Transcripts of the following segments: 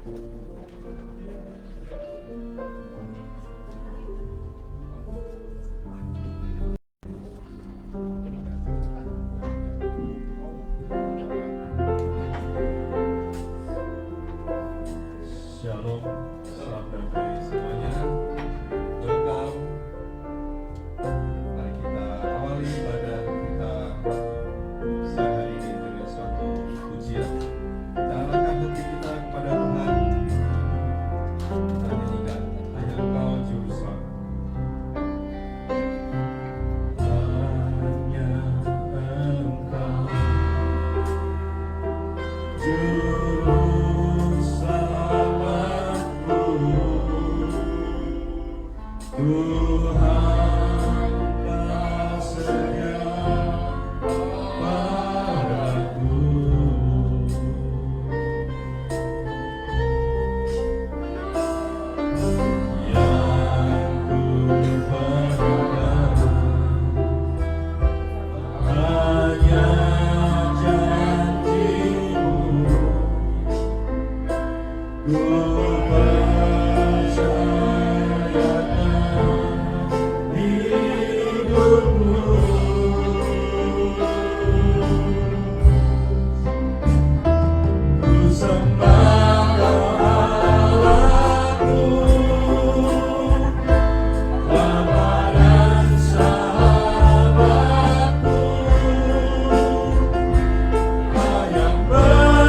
Shalom, salam damai semuanya. Welcome. Mari kita awali ibadah kita siang hari ini dengan suatu pujian. Kita arahkan hati kita kepada Tuhan. Kita nyanyikan hanya Engkau juru selamat. Hanya Engkau juru selamatku, Tuhan kasih padaku. Yang ku perlukan hanya janji-Mu. Ku percayakan hidupku, ku sembah Kau Allahku, Bapa dan sahabatku, Kau yang menulikan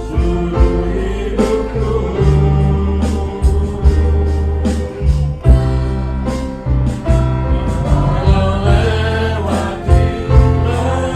seluruh hidupku. Walau lewati lembah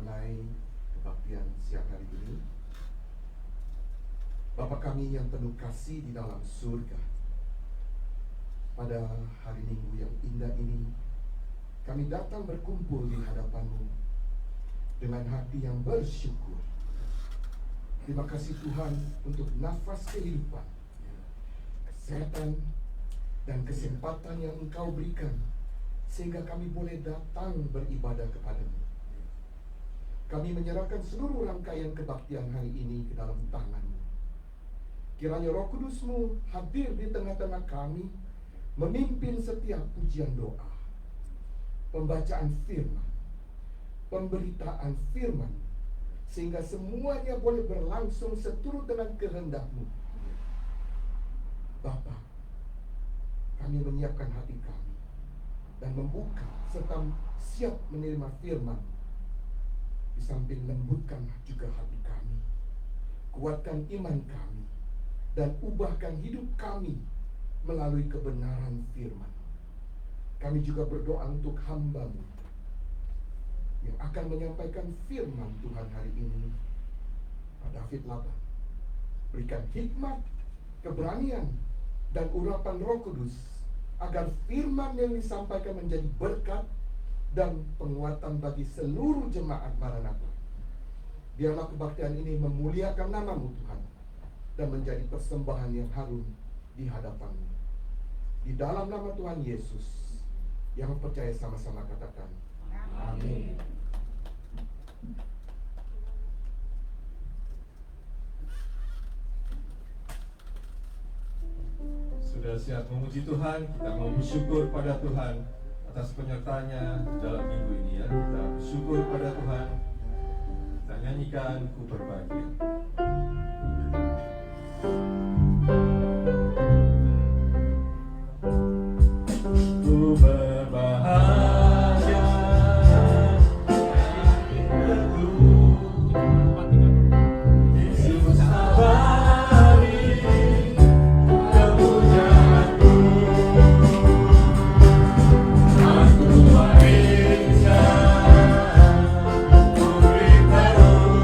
mengenai kebaktian siang hari ini. Bapa kami yang penuh kasih di dalam surga, pada hari Minggu yang indah ini, kami datang berkumpul di hadapan-Mu dengan hati yang bersyukur. Terima kasih Tuhan untuk nafas kehidupan, kesehatan, dan kesempatan yang Engkau berikan, sehingga kami boleh datang beribadah kepada-Mu. Kami menyerahkan seluruh rangkaian kebaktian hari ini ke dalam tangan-Mu. Kiranya Roh Kudus-Mu hadir di tengah-tengah kami, memimpin setiap pujian doa, pembacaan firman, pemberitaan firman, sehingga semuanya boleh berlangsung seturut dengan kehendak-Mu. Bapa, kami menyiapkan hati kami dan membuka serta siap menerima firman. Di samping lembutkan juga hati kami, kuatkan iman kami, dan ubahkan hidup kami melalui kebenaran firman. Kami juga berdoa untuk hamba-Mu yang akan menyampaikan firman Tuhan hari ini, Pak David Laban. Berikan hikmat, keberanian, dan urapan Roh Kudus, agar firman yang disampaikan menjadi berkat dan penguatan bagi seluruh jemaat Maranatha. Biarlah kebaktian ini memuliakan nama-Mu Tuhan, dan menjadi persembahan yang harum di hadapan-Mu. Di dalam nama Tuhan Yesus, yang percaya sama-sama katakan, amin. Sudah siap memuji Tuhan, kita mau bersyukur pada Tuhan atas penyertanya dalam minggu ini ya. Kita bersyukur pada Tuhan. Kita nyanyikan Ku Berbahagia. Ku berbahagia, Yesus abadi kemuliaan-Mu. Aku berikan, ku beritahu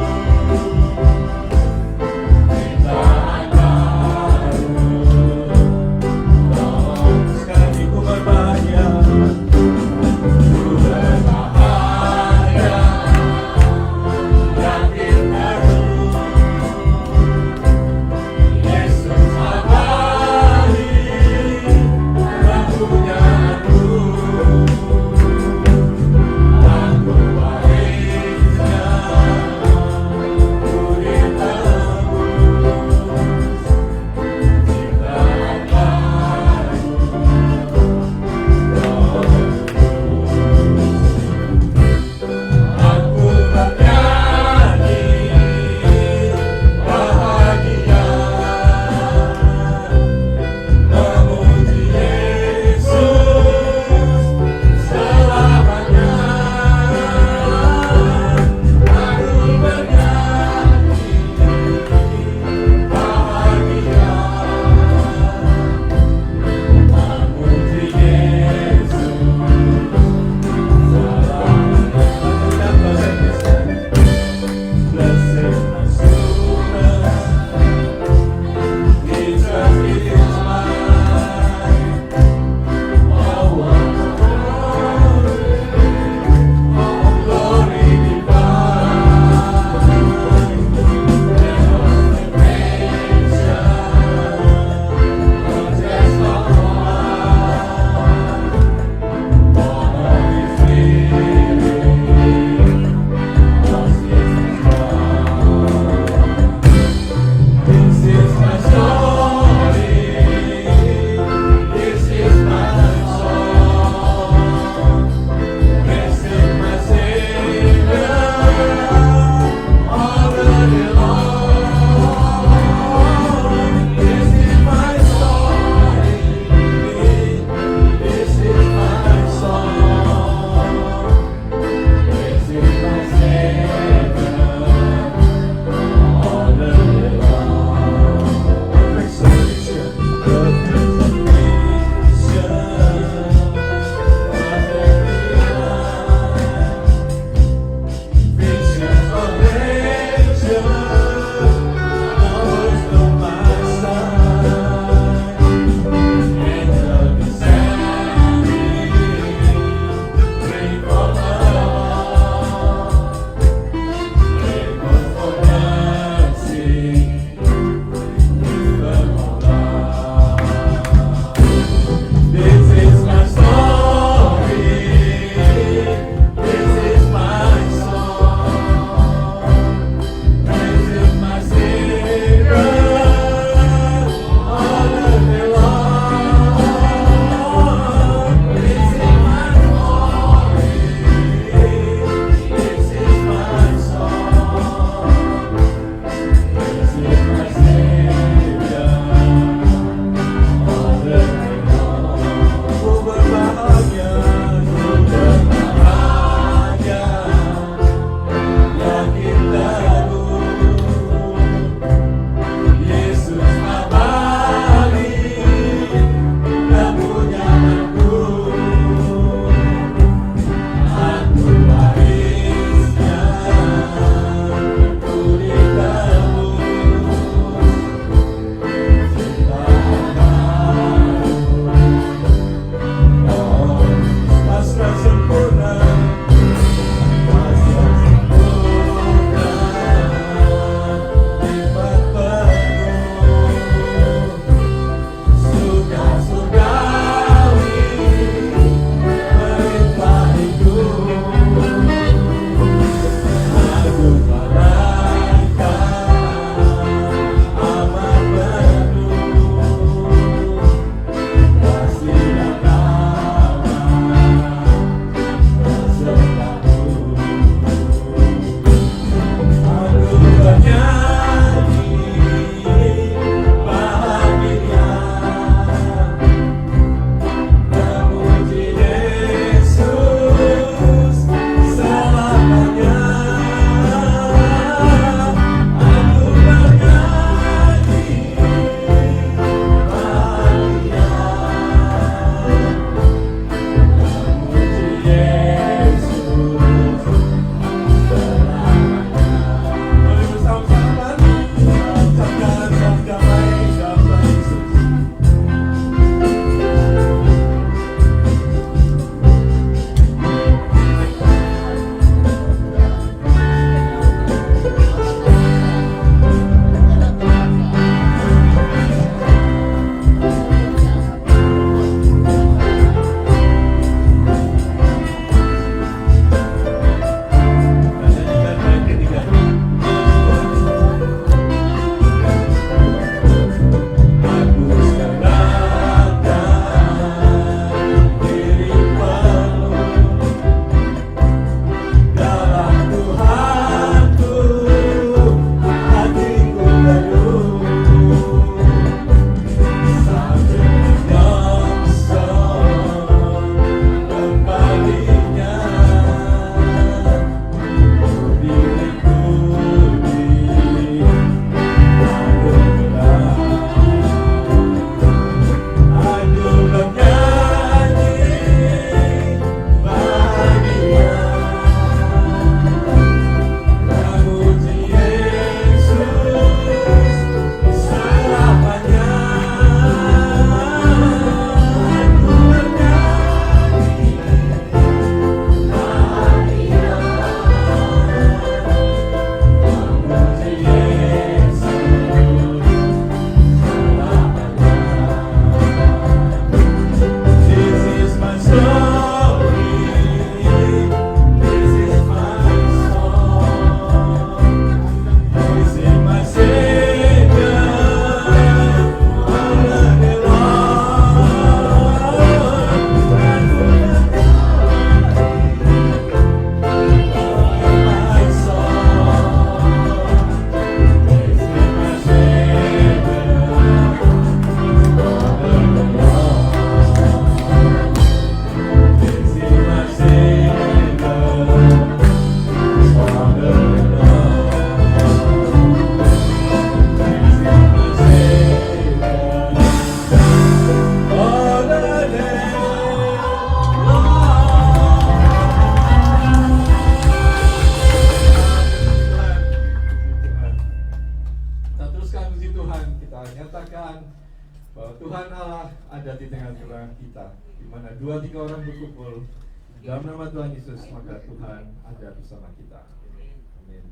ada di tengah-tengah kita, di mana 2-3 orang berkumpul dalam nama Tuhan Yesus, maka Tuhan ada bersama kita. Amin.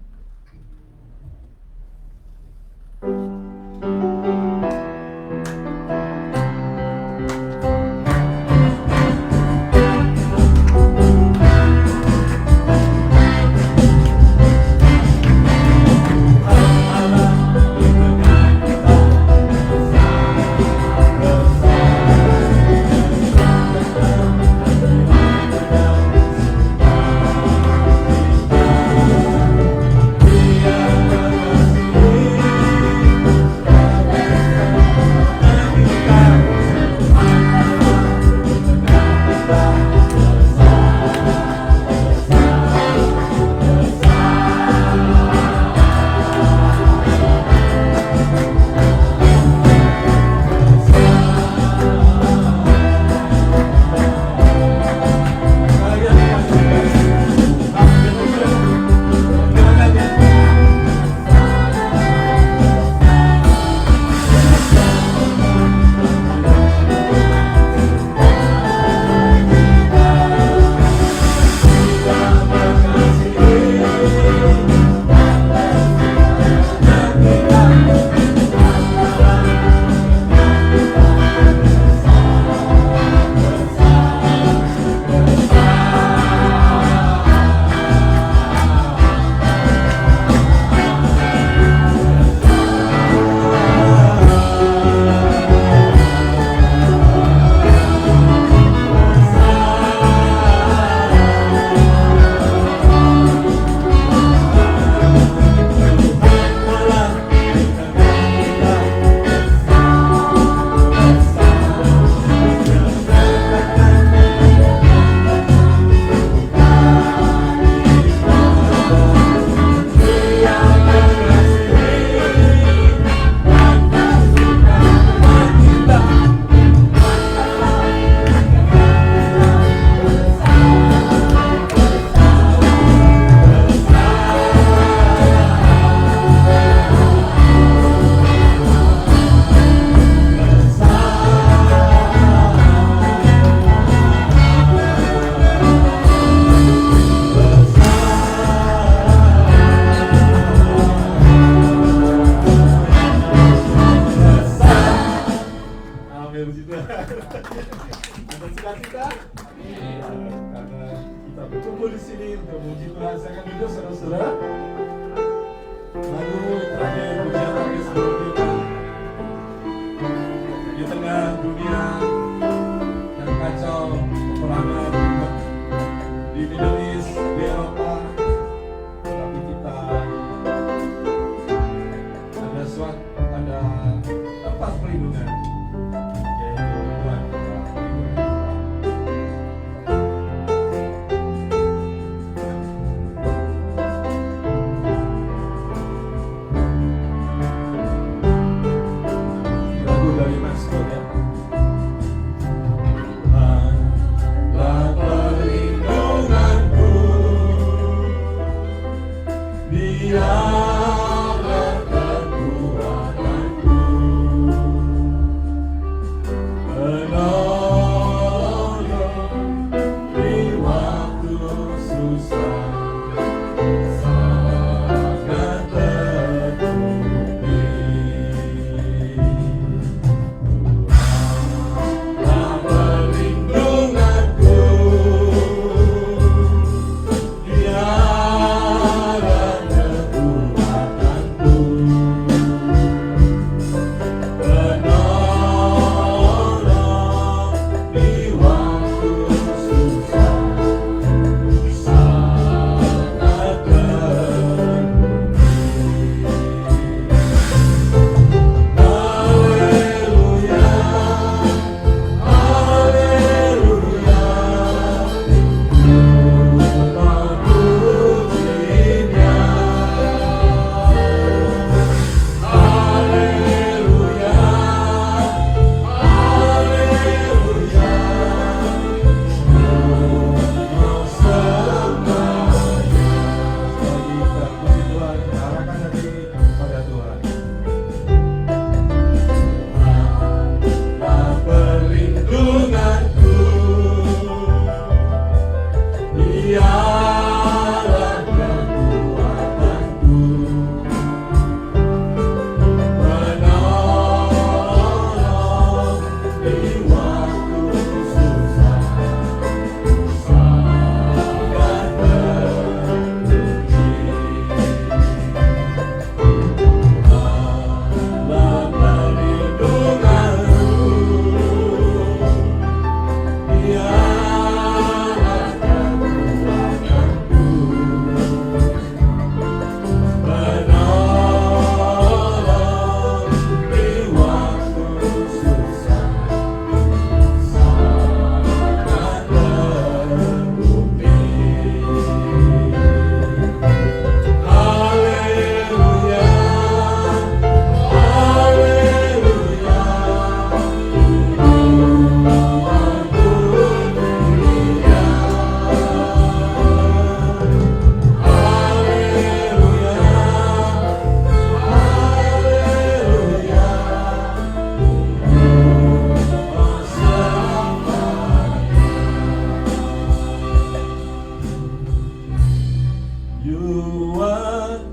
You are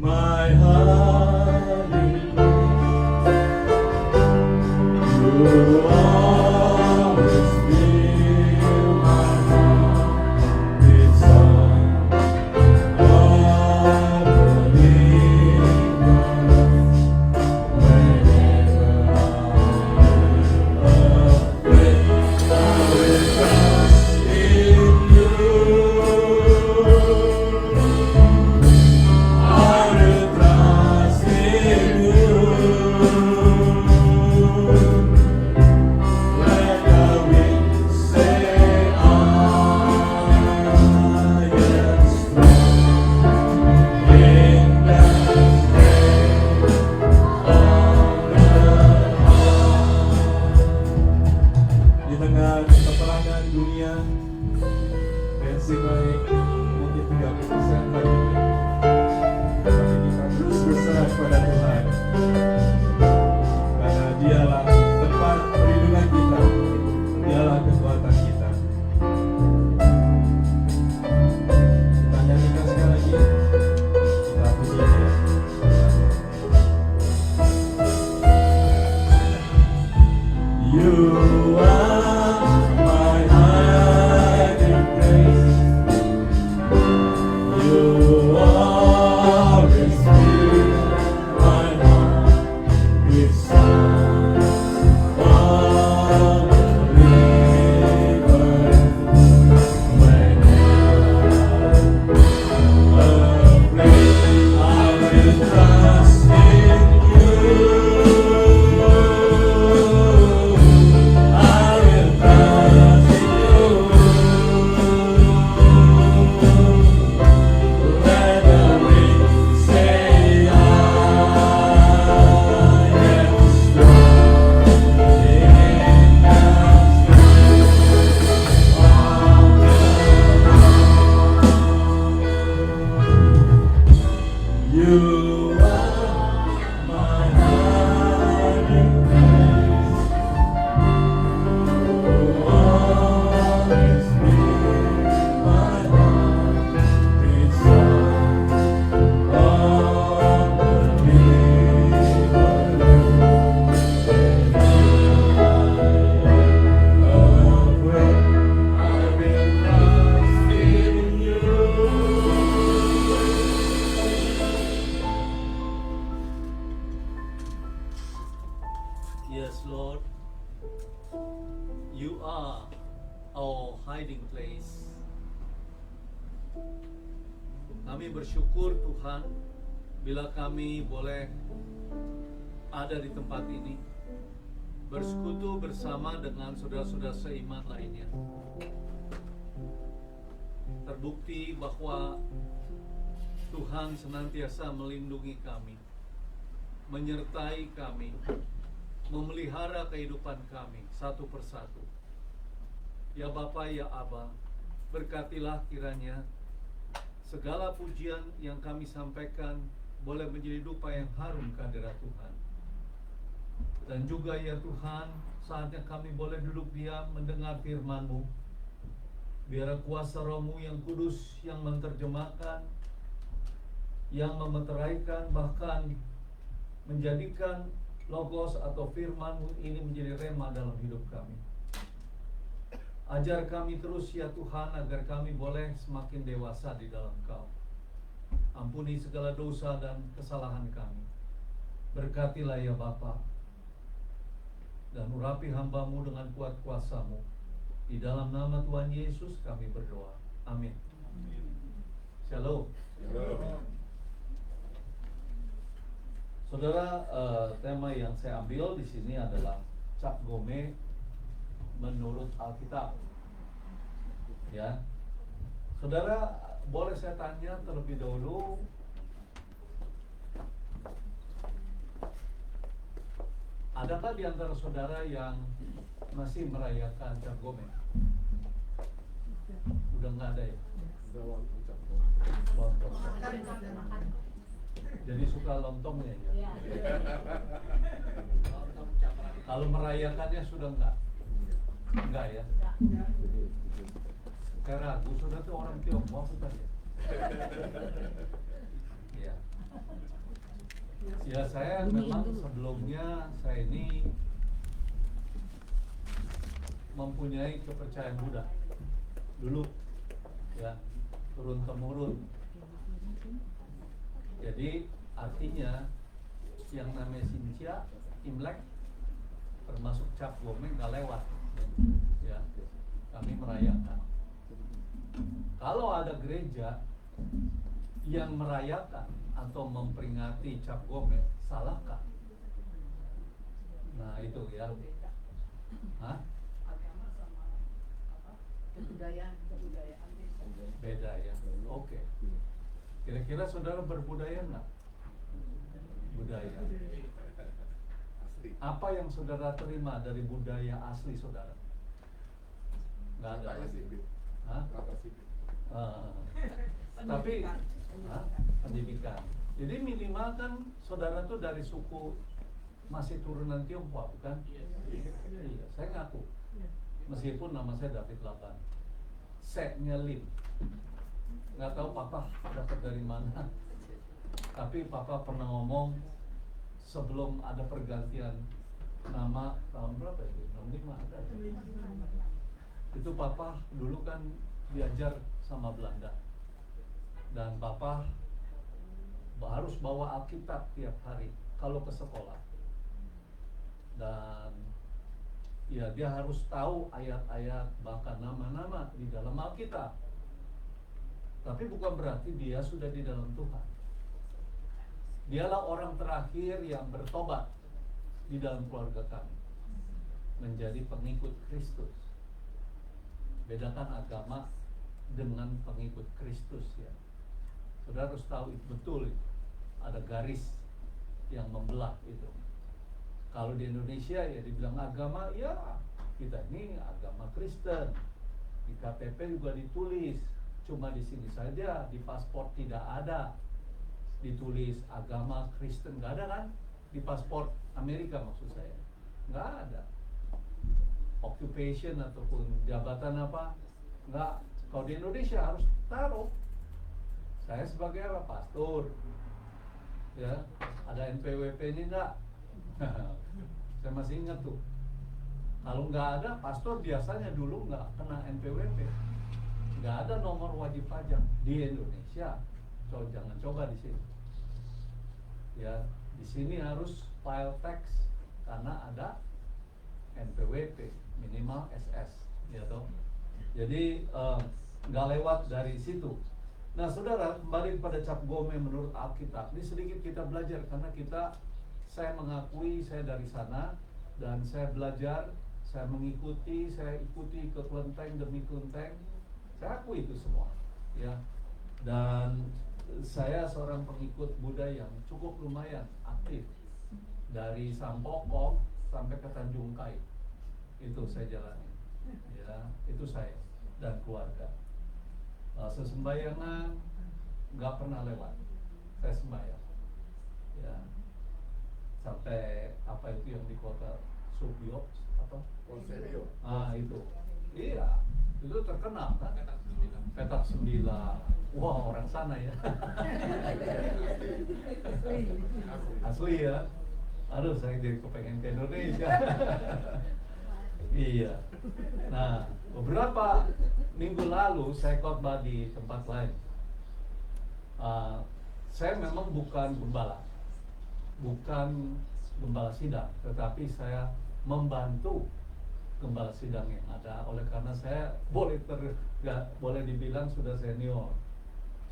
my hiding place. You always fill my heart with song of deliverance. Whenever I'm afraid, I will trust in you. I will trust in you. Let the wind say I am strong in that day of the heart. Di tengah peperangan dunia, tensi naik mungkin 30% lagi. Tapi kita terus berserah kepada Tuhan, karena Dialah tempat perlindungan kita, Dialah kekuatan kita. Kita nyanyikan sekali lagi, kita puji Dia. You are my hiding place. You always fill my heart with songs of deliverance. Whenever I'm afraid, I will trust in you. I will trust in you. Let the wind say I am strong in that you are my hiding place. You always fill my heart with songs of deliverance. Whenever I am afraid, I will trust in you. Yes, Lord, you are our hiding place. Kami bersyukur Tuhan bila kami boleh ada di tempat ini, bersekutu bersama dengan saudara-saudara seiman lainnya. Terbukti bahwa Tuhan senantiasa melindungi kami, menyertai kami, memelihara kehidupan kami satu persatu. Ya Bapa, ya Aba, berkatilah kiranya segala pujian yang kami sampaikan boleh menjadi dupa yang harum ke hadirat Tuhan. Dan juga ya Tuhan, saatnya kami boleh duduk diam mendengar firman-Mu. Biar kuasa Roh-Mu yang kudus yang menerjemahkan, yang memeteraikan, bahkan menjadikan logos atau firman-Mu ini menjadi rema dalam hidup kami. Ajar kami terus ya Tuhan, agar kami boleh semakin dewasa di dalam Kau. Ampuni segala dosa dan kesalahan kami. Berkatilah ya Bapa, dan urapi hamba-Mu dengan kuat kuasa-Mu. Di dalam nama Tuhan Yesus kami berdoa. Amin. Shalom. Saudara, tema yang saya ambil di sini adalah Cap Gome menurut Alkitab. Ya, saudara, boleh saya tanya terlebih dahulu, adakah di antara saudara yang masih merayakan Cap Gome? Udah nggak ada ya? Lontong. Jadi suka lontongnya ya? Kalau merayakannya sudah enggak? Enggak ya? Saya ragu, saudara itu orang Tionghoa bukan ya? Ya. Ya, saya memang sebelumnya saya ini mempunyai kepercayaan Buddha dulu, ya, turun temurun. Jadi artinya yang namanya Xinjia, Imlek, termasuk Cap Gome nggak lewat, ya, kami merayakan. Kalau ada gereja yang merayakan atau memperingati Cap Gome, salahkah? Nah itu ya. Hah? Kebudayaan Beda ya. Oke. Kira-kira saudara berbudaya nggak? Budaya. Apa yang saudara terima dari budaya asli saudara? Nggak ada. Hah? Tapi pendidikan. Jadi minimal kan saudara tuh dari suku masih turunan Tionghoa, bukan? Iya, saya ngaku. Meskipun nama saya David Laban, setnya Lim. Nggak tahu papa dapat dari mana. Tapi papa pernah ngomong sebelum ada pergantian nama tahun berapa ya? 65 ada. Itu papa dulu kan diajar sama Belanda. Dan papa harus bawa Alkitab tiap hari kalau ke sekolah. Dan ya dia harus tahu ayat-ayat bahkan nama-nama di dalam Alkitab. Tapi bukan berarti dia sudah di dalam Tuhan. Dialah orang terakhir yang bertobat di dalam keluarga kami, menjadi pengikut Kristus. Bedakan agama dengan pengikut Kristus ya. Saudara harus tahu itu betul itu. Ada garis yang membelah itu. Kalau di Indonesia ya dibilang agama, ya kita ini agama Kristen. Di KTP juga ditulis, cuma di sini saja di paspor tidak ada ditulis agama Kristen, nggak ada kan? Di paspor Amerika maksud saya, nggak ada. Occupation ataupun jabatan apa, nggak. Kalau di Indonesia harus taruh. Saya sebagai apa? Pastor. Ya, ada NPWP ini enggak? Saya masih ingat tuh. Kalau nggak ada, pastor biasanya dulu nggak kena NPWP. Nggak ada nomor wajib pajak di Indonesia. Jangan coba di sini. Ya, di sini harus file tax karena ada NPWP minimal SS, ya toh. Jadi nggak lewat dari situ. Nah, saudara, kembali kepada Cap Gome menurut Alkitab. Ini sedikit kita belajar karena saya mengakui saya dari sana dan saya belajar, saya ikuti ke kelenteng demi kelenteng. Saya akui itu semua, ya. Dan saya seorang pengikut Buddha yang cukup lumayan aktif dari Sampokong sampai ke Tanjung Kai. Itu saya jalani, ya. Itu saya dan keluarga. Sesembayangan nggak pernah lewat, saya sembahyang, ya. Sampai apa itu yang di kota Subiok apa? Konselio. Itu, iya, itu terkenal kan? Petak 9. Wah, orang sana ya. Asli ya. Aduh, saya jadi kepengen ke Indonesia. Iya. Nah, beberapa minggu lalu saya khotbah di tempat lain. Saya memang bukan gembala sidang, tetapi saya membantu gembala sidang yang ada. Oleh karena saya boleh dibilang sudah senior,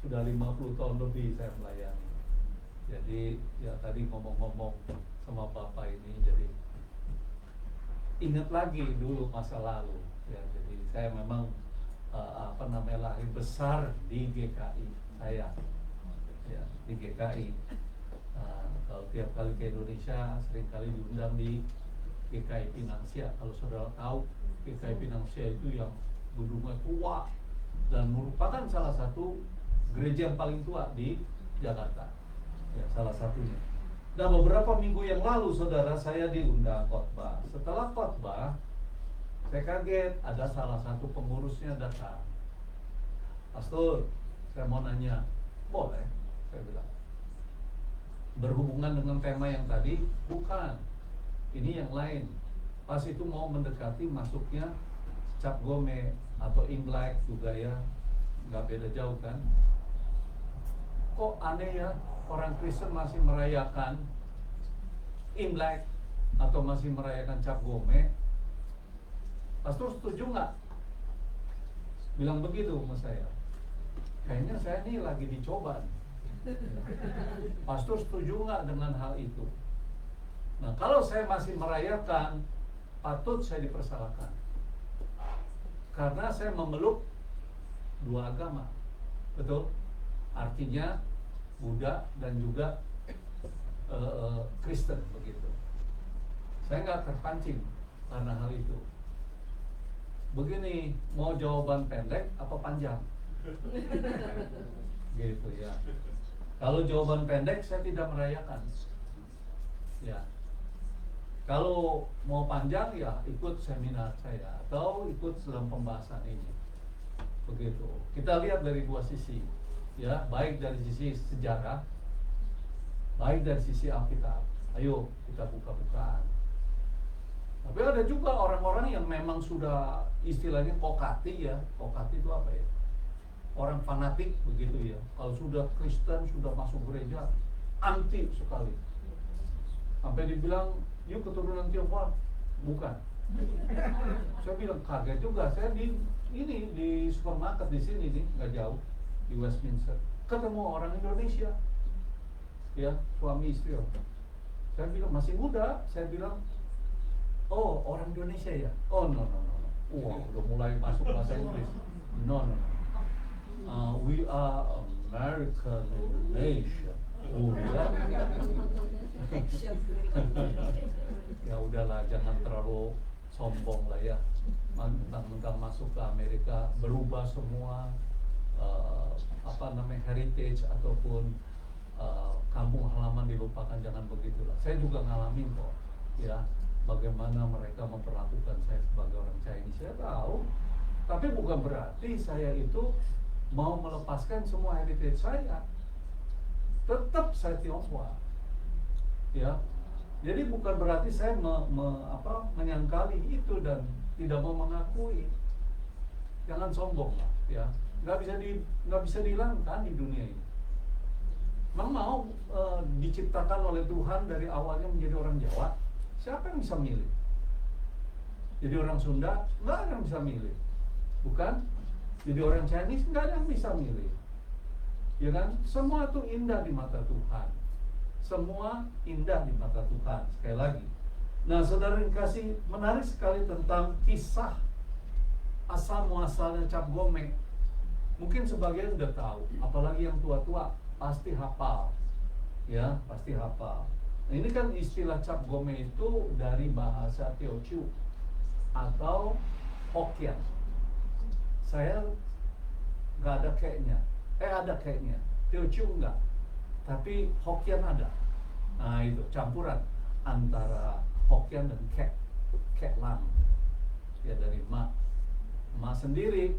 sudah 50 tahun lebih saya melayani. Jadi ya tadi ngomong-ngomong sama Bapak ini, jadi ingat lagi dulu masa lalu. Ya, jadi saya memang lahir besar di GKI saya, ya, di GKI. Kalau tiap kali ke Indonesia seringkali diundang di GKI Pinangsia. Kalau saudara tahu, GKI Pinangsia itu yang gedungnya tua dan merupakan salah satu gereja yang paling tua di Jakarta, ya, salah satunya. Dan beberapa minggu yang lalu saudara, saya diundang khotbah. Setelah khotbah, saya kaget ada salah satu pengurusnya datang. Pastor, saya mau nanya. Boleh, saya bilang. Berhubungan dengan tema yang tadi? Bukan. Ini yang lain. Pas itu mau mendekati masuknya Cap Gome atau Imlek juga ya, nggak beda jauh kan. Kok aneh ya, orang Kristen masih merayakan Imlek atau masih merayakan Cap Gome? Pastor setuju nggak? Bilang begitu sama saya. Kayaknya saya ini lagi dicoba nih. Pastor setuju nggak dengan hal itu? Nah, kalau saya masih merayakan, patut saya dipersalahkan. Karena saya memeluk dua agama. Betul? Artinya Buddha dan juga Kristen begitu. Saya nggak terpancing karena hal itu. Begini, mau jawaban pendek apa panjang? Gitu ya. Kalau jawaban pendek, saya tidak merayakan. Ya. Kalau mau panjang ya ikut seminar saya atau ikut dalam pembahasan ini. Begitu. Kita lihat dari dua sisi, ya, baik dari sisi sejarah, baik dari sisi Alkitab. Ayo kita buka-bukaan. Tapi ada juga orang-orang yang memang sudah istilahnya kokati ya. Kokati itu apa ya? Orang fanatik begitu ya. Kalau sudah Kristen, sudah masuk gereja, anti sekali. Sampai dibilang, yuk keturunan Tionghoa. Bukan. Saya bilang kaget juga. Saya di supermarket di sini nih, nggak jauh, di Westminster, ketemu orang Indonesia, ya, suami istri. Saya bilang masih muda. Saya bilang, oh orang Indonesia ya? Oh no. Wah, udah mulai masuk bahasa Inggris. No. We are American Indonesia. Ya udahlah, jangan terlalu sombong lah ya. Mentang-mentang masuk ke Amerika berubah semua heritage ataupun kampung halaman dilupakan, jangan begitulah. Saya juga ngalamin kok ya, bagaimana mereka memperlakukan saya sebagai orang Chinese. Saya tahu, tapi bukan berarti saya itu mau melepaskan semua heritage saya. Tetap saya Tionghoa, ya. Jadi bukan berarti saya menyangkali itu dan tidak mau mengakui. Jangan sombong, ya. Nggak bisa dihilangkan di dunia ini. Memang mau diciptakan oleh Tuhan dari awalnya menjadi orang Jawa. Siapa yang bisa milih? Jadi orang Sunda, nggak ada yang bisa milih, bukan? Jadi orang Chinese, nggak ada yang bisa milih, ya kan? Semua itu indah di mata Tuhan. Semua indah di mata Tuhan. Sekali lagi. Nah, saudara dikasih, menarik sekali tentang kisah asal muasalnya Cap Gome. Mungkin sebagian udah tahu, apalagi yang tua-tua pasti hafal, ya, pasti hafal. Nah, ini kan istilah Cap Gome itu dari bahasa Teochew atau Hokkien. Saya nggak ada kayaknya, ada kayaknya. Teochew enggak, tapi Hokkien ada. Nah itu campuran antara Hokkien dan Kek Lang. Ya dari Ma sendiri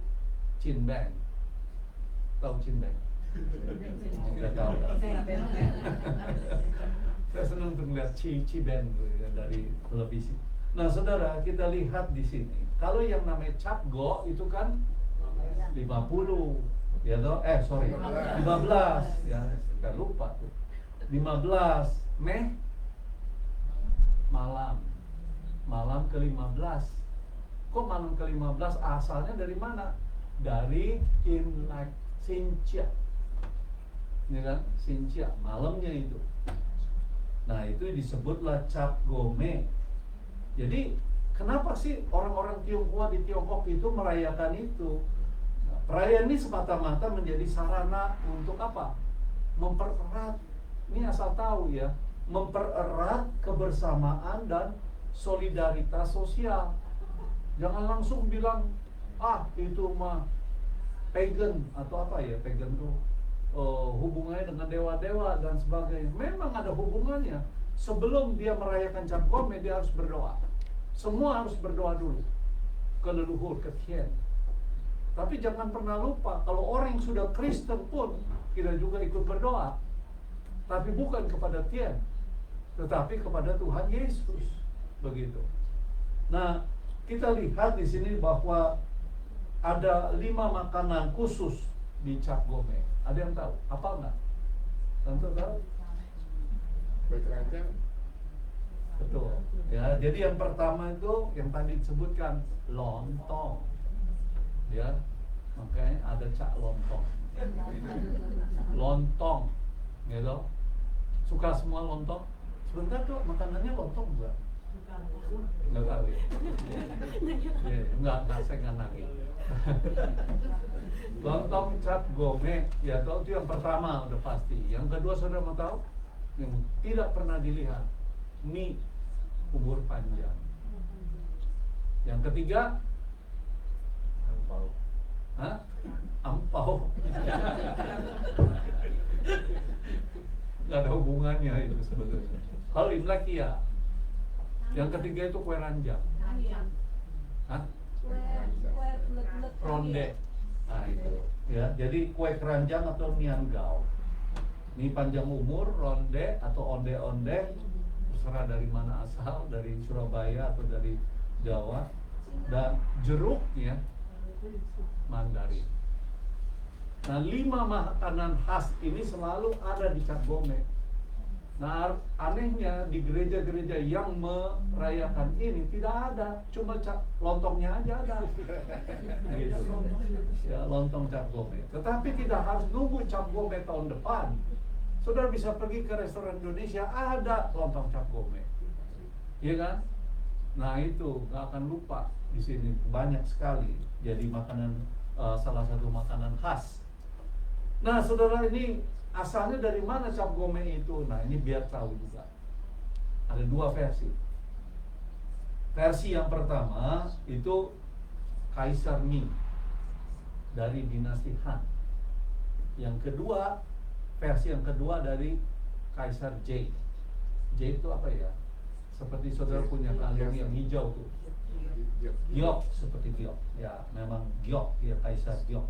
Chin Beng. Tahu Chin Beng? Tidak tahu. Saya senang untuk melihat Chi Ben dari televisi. Nah, saudara, kita lihat di sini. Kalau yang namanya Cap Go itu kan 50, ya toh? 15, ya, saya lupa tuh. 15 Mei malam ke-15. Kok malam ke-15? Asalnya dari mana? Dari Imlek Xinjia. Ini kan Xinjia, malamnya itu. Nah, itu disebutlah Cap Gome. Jadi, kenapa sih orang-orang Tionghoa di Tiongkok itu merayakan itu? Nah, perayaan ini semata-mata menjadi sarana untuk apa? Mempererat, ini asal tahu ya, mempererat kebersamaan dan solidaritas sosial. Jangan langsung bilang, itu mah pagan atau apa ya, pagan tuh hubungannya dengan dewa-dewa dan sebagainya. Memang ada hubungannya. Sebelum dia merayakan Cap Gome, dia harus berdoa. Semua harus berdoa dulu ke leluhur, ke Tien. Tapi jangan pernah lupa, kalau orang yang sudah Kristen pun kita juga ikut berdoa. Tapi bukan kepada Tien, tetapi kepada Tuhan Yesus. Begitu. Nah, kita lihat di sini bahwa ada 5 makanan khusus di Cap Gome. Ada yang tahu? Apa enggak? Tentu tahu? Kue keranjang. Betul. Ya, jadi yang pertama itu yang tadi disebutkan lontong. Ya, makanya ada cak lontong. Lontong, gitu. Suka semua lontong? Sebentar tuh, makanannya lontong enggak? Enggak tahu ya? Enggak, saya nggak nagih. Lontong Cap Gome, ya tahu itu yang pertama udah pasti. Yang kedua saudara mau tahu? Yang tidak pernah dilihat, mie umur panjang. Yang ketiga, Ampau. hah? Ampau. Nggak ada hubungannya itu sebetulnya. Kalau Imlek ya. Yang ketiga itu kue ranjang. Hah? Ronde. Nah itu. Ya, jadi kue keranjang atau niangau. Ini panjang umur, ronde atau onde-onde, terserah dari mana asal, dari Surabaya atau dari Jawa. Dan jeruknya Mandarin. Nah, 5 makanan khas ini selalu ada di Cap Gome. Nah, anehnya di gereja-gereja yang merayakan ini tidak ada, cuma lontongnya aja ada. Gitu. Ya, lontong Cap Gome. Tetapi tidak harus nunggu Cap Gome tahun depan. Saudara bisa pergi ke restoran Indonesia, ada lontong Cap Gome. Iya kan? Nah, itu nggak akan lupa di sini banyak sekali. Jadi makanan salah satu makanan khas. Nah, saudara, ini asalnya dari mana Cap Gome itu? Nah, ini biar tahu juga. Ada 2 versi. Versi yang pertama itu Kaisar Ming dari dinasti Han. Yang kedua, versi yang kedua dari Kaisar J. J itu apa ya? Seperti saudara punya kalung yang hijau tuh. Giok, seperti giok. Ya, memang giok, ya Kaisar giok.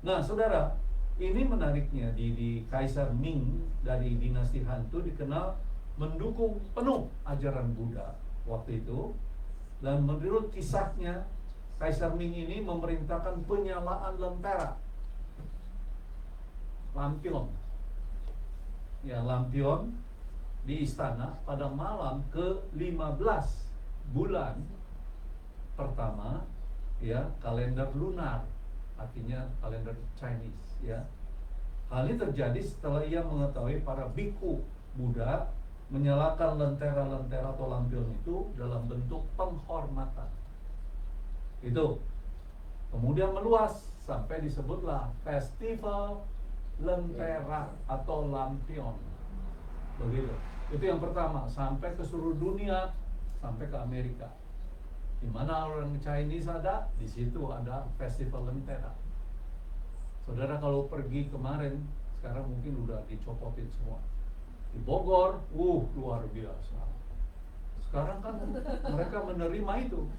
Nah, saudara, ini menariknya di Kaisar Ming dari dinasti Han itu dikenal mendukung penuh ajaran Buddha waktu itu. Dan menurut kisahnya, Kaisar Ming ini memerintahkan penyalaan lentera, lampion. Ya, lampion di istana pada malam ke-15 bulan pertama, ya, kalender lunar, artinya kalender Chinese, ya. Hal ini terjadi setelah ia mengetahui para biku Buddha menyalakan lentera-lentera atau lampion itu dalam bentuk penghormatan. Itu kemudian meluas sampai disebutlah festival lentera atau lampion. Begitu. Itu yang pertama, sampai ke seluruh dunia, sampai ke Amerika. Di mana orang Chinese ada, di situ ada festival lentera. Saudara kalau pergi kemarin, sekarang mungkin udah dicopotin semua. Di Bogor, luar biasa. Sekarang kan mereka menerima itu.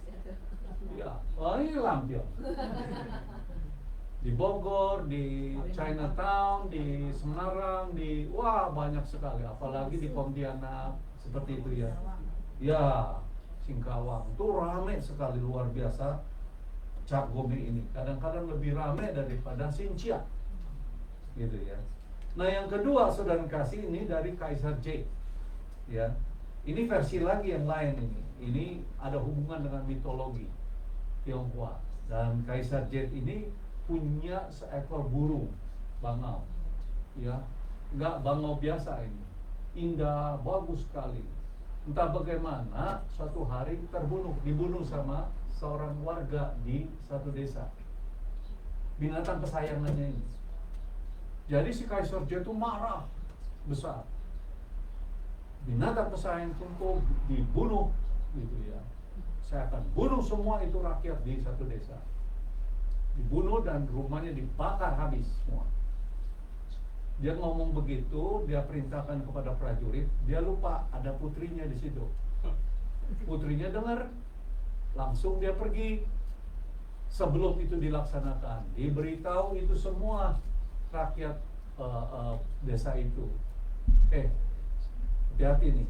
Ya, ini lampion. Di Bogor, di Chinatown, di Semarang, banyak sekali. Apalagi di Pontianak, seperti itu ya. Ya, Singkawang, itu ramai sekali, luar biasa. Cap Gome ini kadang-kadang lebih ramai daripada Xinjia, gitu ya. Nah, yang kedua saudara kasih ini dari Kaisar J, ya. Ini versi lagi yang lain ini. Ini ada hubungan dengan mitologi Tionghoa. Dan Kaisar J ini punya seekor burung bangau, ya, nggak bangau biasa ini, indah, bagus sekali. Entah bagaimana suatu hari dibunuh sama seorang warga di satu desa. Binatang kesayangannya ini. Jadi si Kaisar J itu marah besar. Binatang kesayangan itu dibunuh, gitu ya. Saya akan bunuh semua itu rakyat di satu desa. Dibunuh dan rumahnya dibakar habis semua. Dia ngomong begitu, dia perintahkan kepada prajurit, dia lupa ada putrinya di situ. Putrinya dengar, langsung dia pergi. sebelum itu dilaksanakan. Diberitahu itu semua rakyat desa itu. Hati-hati nih,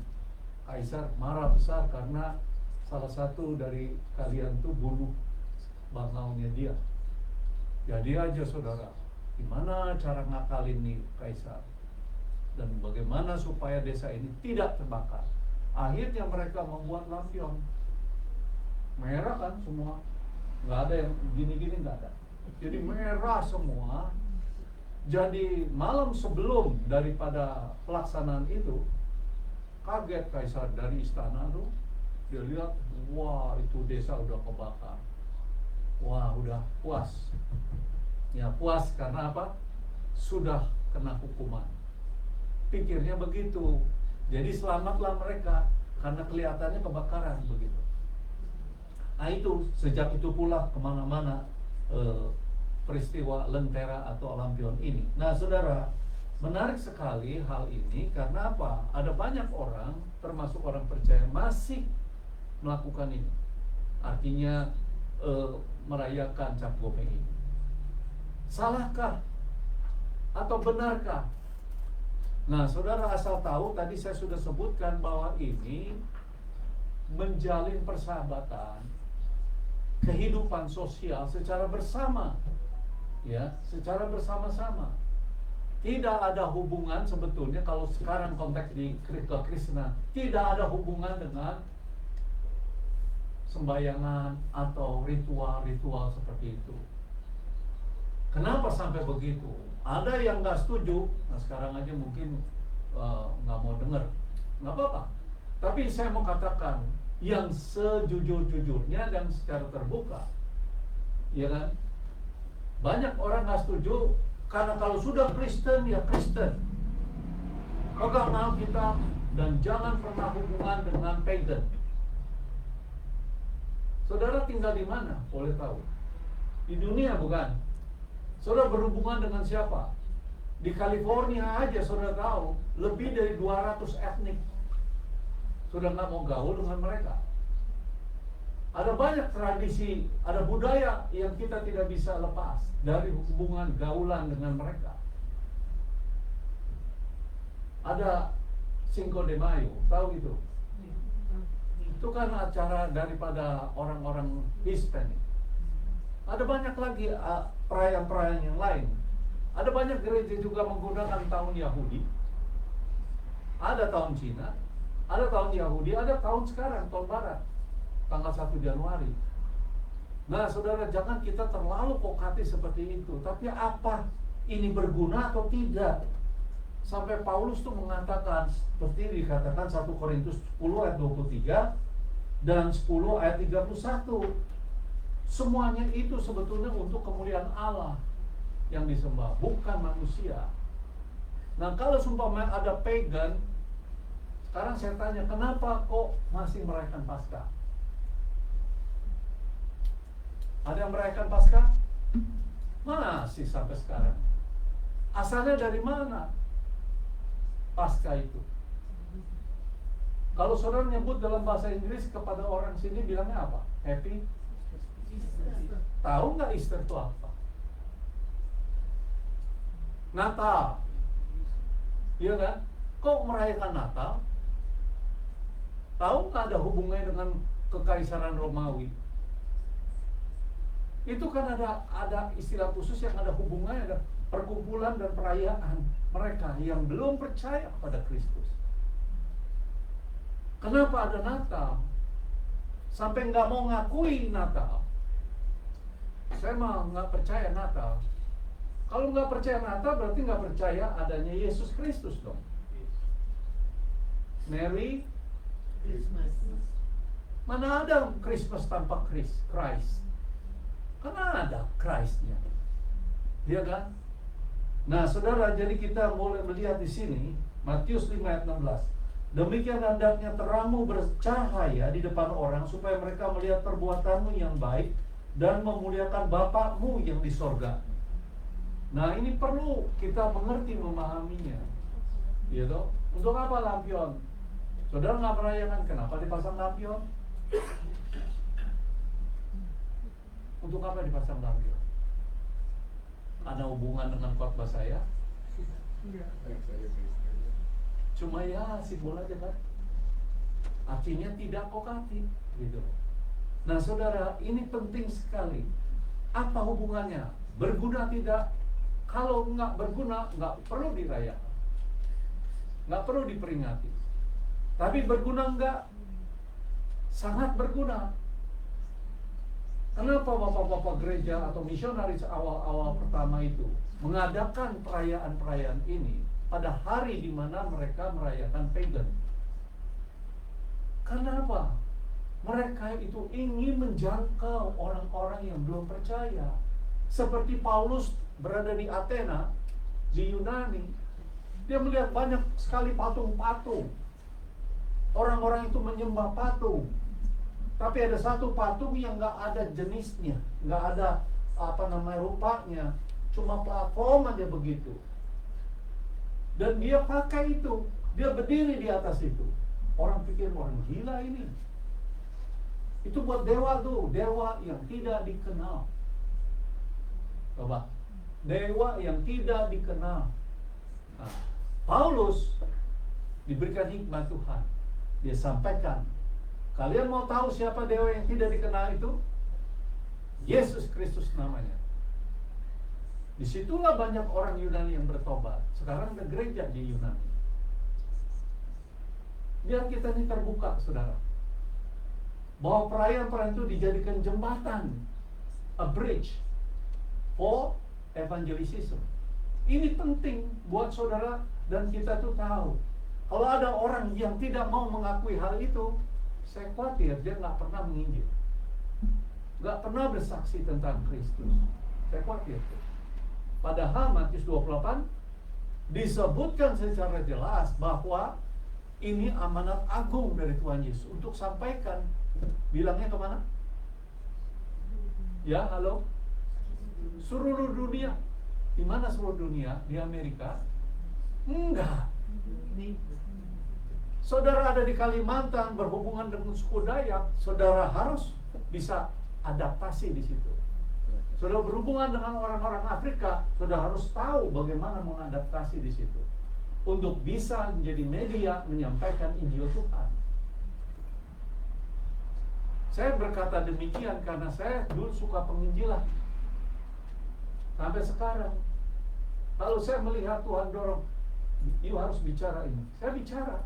Kaisar marah besar karena salah satu dari kalian tuh bunuh bangaunya dia. Jadi aja saudara, gimana cara ngakalin nih Kaisar? Dan bagaimana supaya desa ini tidak terbakar? Akhirnya mereka membuat lampion. Merah kan semua, nggak ada yang gini-gini, nggak ada. Jadi merah semua. Jadi malam sebelum daripada pelaksanaan itu, kaget Kaisar dari istana tuh. Dia lihat, wah itu desa udah kebakar. Wah udah puas. Ya puas karena apa? Sudah kena hukuman. Pikirnya begitu. Jadi selamatlah mereka karena kelihatannya kebakaran begitu. Nah itu, sejak itu pula kemana-mana peristiwa lentera atau lampion ini. Nah saudara, menarik sekali hal ini karena apa? Ada banyak orang, termasuk orang percaya, masih melakukan ini. Artinya merayakan Cap Gomeh ini. Salahkah? Atau benarkah? Nah saudara asal tahu, tadi saya sudah sebutkan bahwa ini menjalin persahabatan, kehidupan sosial secara bersama, ya, secara bersama-sama. Tidak ada hubungan sebetulnya kalau sekarang konteks di kekristenan, tidak ada hubungan dengan sembayangan atau ritual-ritual seperti itu. Kenapa sampai begitu? Ada yang nggak setuju. Nah sekarang aja mungkin nggak mau dengar, nggak apa-apa. Tapi saya mau katakan yang sejujur-jujurnya dan secara terbuka, ya kan? Banyak orang nggak setuju karena kalau sudah Kristen ya Kristen, pegang Alkitab dan jangan pernah hubungan dengan pagan. Saudara tinggal di mana? Boleh tahu? Di dunia bukan? Saudara berhubungan dengan siapa? Di California aja saudara tahu lebih dari 200 etnik. Saudara nggak mau gaul dengan mereka. Ada banyak tradisi, ada budaya yang kita tidak bisa lepas dari hubungan gaulan dengan mereka. Ada Cinco de Mayo, tahu itu? Itu kan acara daripada orang-orang Hispanik. Ada banyak lagi perayaan-perayaan yang lain. Ada banyak gereja juga menggunakan tahun Yahudi. Ada tahun Cina, ada tahun Yahudi, ada tahun sekarang, tahun Barat, tanggal 1 Januari. Nah saudara, jangan kita terlalu kokatis seperti itu. Tapi apa ini berguna atau tidak? Sampai Paulus tuh mengatakan, seperti dikatakan 1 Korintus 10 ayat 23 dan 10 ayat 31. Semuanya itu sebetulnya untuk kemuliaan Allah yang disembah, bukan manusia. Nah kalau sumpah ada pagan, sekarang saya tanya, kenapa kok masih merayakan Paskah? Ada yang merayakan Paskah? Masih sampai sekarang. Asalnya dari mana Paskah itu? Kalau saudara nyebut dalam bahasa Inggris kepada orang sini bilangnya apa? Happy Easter. Tahu nggak Easter itu apa? Natal. Iya kan? Kok merayakan Natal? Tahu nggak ada hubungannya dengan kekaisaran Romawi? Itu kan ada istilah khusus yang ada hubungannya, ada perkumpulan dan perayaan mereka yang belum percaya pada Kristus. Kenapa ada Natal? Sampai nggak mau ngakui Natal. Saya mah nggak percaya Natal. Kalau nggak percaya Natal berarti nggak percaya adanya Yesus Kristus dong. Merry Christmas. Mana ada Christmas tanpa Christ? Karena ada Christ-nya. Dia kan? Nah, saudara, jadi kita boleh melihat di sini Matius 5 ayat 16. Demikian hendaknya terangmu bercahaya di depan orang supaya mereka melihat perbuatanmu yang baik dan memuliakan Bapakmu yang di sorga. Nah, ini perlu kita mengerti, memahaminya. Gitu? Untuk apa lampion? Saudara nggak merayakan, kenapa dipasang lampion? Untuk apa dipasang lampion? Ada hubungan dengan khotbah saya? Cuma ya simbol aja kan. Artinya tidak kokatif gitu. Nah saudara, ini penting sekali. Apa hubungannya? Berguna tidak? Kalau nggak berguna, nggak perlu dirayakan, nggak perlu diperingati. Tapi berguna nggak? Sangat berguna. Kenapa bapak-bapak gereja atau misionaris awal-awal pertama itu mengadakan perayaan-perayaan ini pada hari di mana mereka merayakan pagan? Kenapa? Mereka itu ingin menjangkau orang-orang yang belum percaya. Seperti Paulus berada di Athena, di Yunani, dia melihat banyak sekali patung-patung. Orang-orang itu menyembah patung. Tapi ada satu patung yang nggak ada jenisnya, nggak ada rupanya, cuma platform aja begitu. Dan dia pakai itu, dia berdiri di atas itu. Orang pikir orang gila ini. Itu buat dewa tuh, dewa yang tidak dikenal. Coba, dewa yang tidak dikenal. Nah, Paulus diberikan hikmat Tuhan. Dia sampaikan, kalian mau tahu siapa dewa yang tidak dikenal itu? Yesus Kristus namanya. Disitulah banyak orang Yunani yang bertobat. Sekarang ada gereja di Yunani. Biar kita ini terbuka, saudara, bahwa perayaan-perayaan itu dijadikan jembatan, a bridge for evangelism. Ini penting buat saudara dan kita tuh tahu. Kalau ada orang yang tidak mau mengakui hal itu, saya khawatir dia nggak pernah menginjil, nggak pernah bersaksi tentang Kristus. Saya khawatir. Padahal Matius 28 disebutkan secara jelas bahwa ini amanat agung dari Tuhan Yesus untuk sampaikan. Bilangnya kemana? Ya, halo? Seluruh dunia. Di mana seluruh dunia? Di Amerika? Enggak. Saudara ada di Kalimantan berhubungan dengan suku Dayak, saudara harus bisa adaptasi di situ. Saudara berhubungan dengan orang-orang Afrika, saudara harus tahu bagaimana mengadaptasi di situ untuk bisa menjadi media menyampaikan Injil Tuhan. Saya berkata demikian karena saya dulu suka penginjilan. Sampai sekarang, kalau saya melihat Tuhan dorong, you harus bicara ini, saya bicara.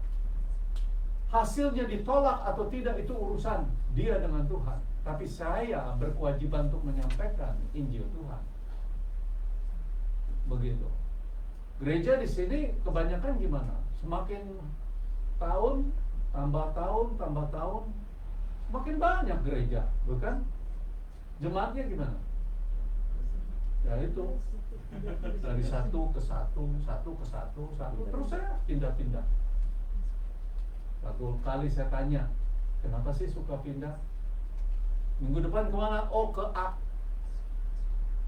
Hasilnya ditolak atau tidak itu urusan dia dengan Tuhan. Tapi saya berkewajiban untuk menyampaikan Injil Tuhan. Begitu. Gereja di sini kebanyakan gimana? Semakin tahun, tambah tahun, semakin banyak gereja, bukan? Jemaatnya gimana? Ya itu, dari satu ke satu, terus saya pindah-pindah. Satu kali saya tanya, kenapa sih suka pindah? Minggu depan kemana? Oh, ke A.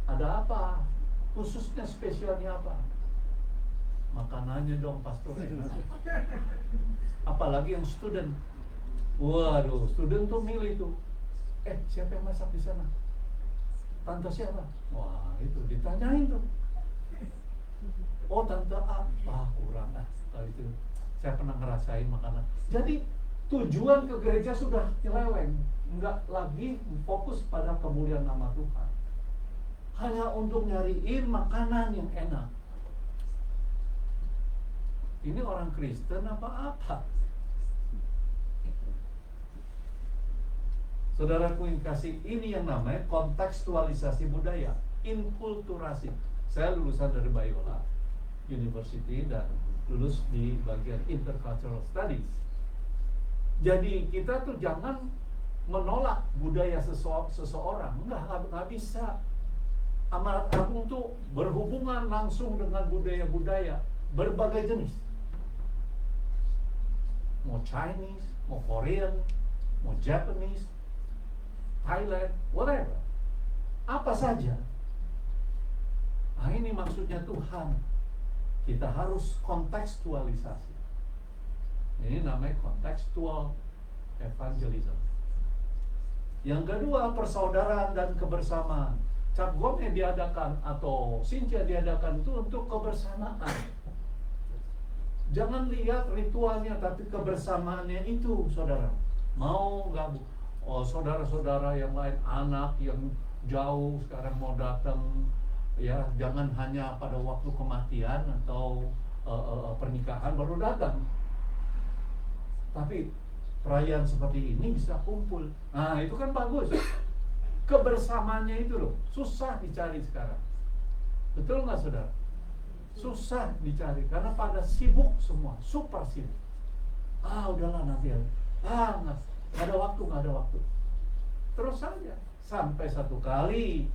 Ada apa? Khususnya spesialnya apa? Makanannya dong, pastor. Apalagi yang student. Waduh, student tuh milih tuh. Siapa yang masak di sana? Tante siapa? Wah, itu ditanyain tuh. Oh, tante A. Kurang kalau itu. Saya pernah ngerasain makanan. Jadi tujuan ke gereja sudah nyeleweng, enggak lagi fokus pada kemuliaan nama Tuhan. Hanya untuk nyariin makanan yang enak. Ini orang Kristen apa-apa? Saudaraku yang kasih, ini yang namanya kontekstualisasi budaya, inkulturasi. Saya lulusan dari Biola University dan lulus di bagian Intercultural Studies. Jadi kita tuh jangan menolak budaya seseorang. Nggak bisa. Amanat agung tuh berhubungan langsung dengan budaya-budaya berbagai jenis. Mau Chinese, mau Korean, mau Japanese, Thailand, whatever. Apa saja. Nah ini maksudnya Tuhan. Kita harus kontekstualisasi. Ini namanya contextual evangelism. Yang kedua, persaudaraan dan kebersamaan. Cap Gome diadakan atau Sinja diadakan itu untuk kebersamaan. Jangan lihat ritualnya, tapi kebersamaannya itu, saudara. Mau gabung? Oh, saudara-saudara yang lain, anak yang jauh sekarang mau datang, ya jangan hanya pada waktu kematian atau pernikahan baru datang. Tapi perayaan seperti ini bisa kumpul. Nah, itu kan bagus. Kebersamaannya itu loh, susah dicari sekarang. Betul nggak, saudara? Susah dicari karena pada sibuk semua, super sibuk. Udahlah nanti ya. Nggak ada waktu. Terus saja sampai satu kali,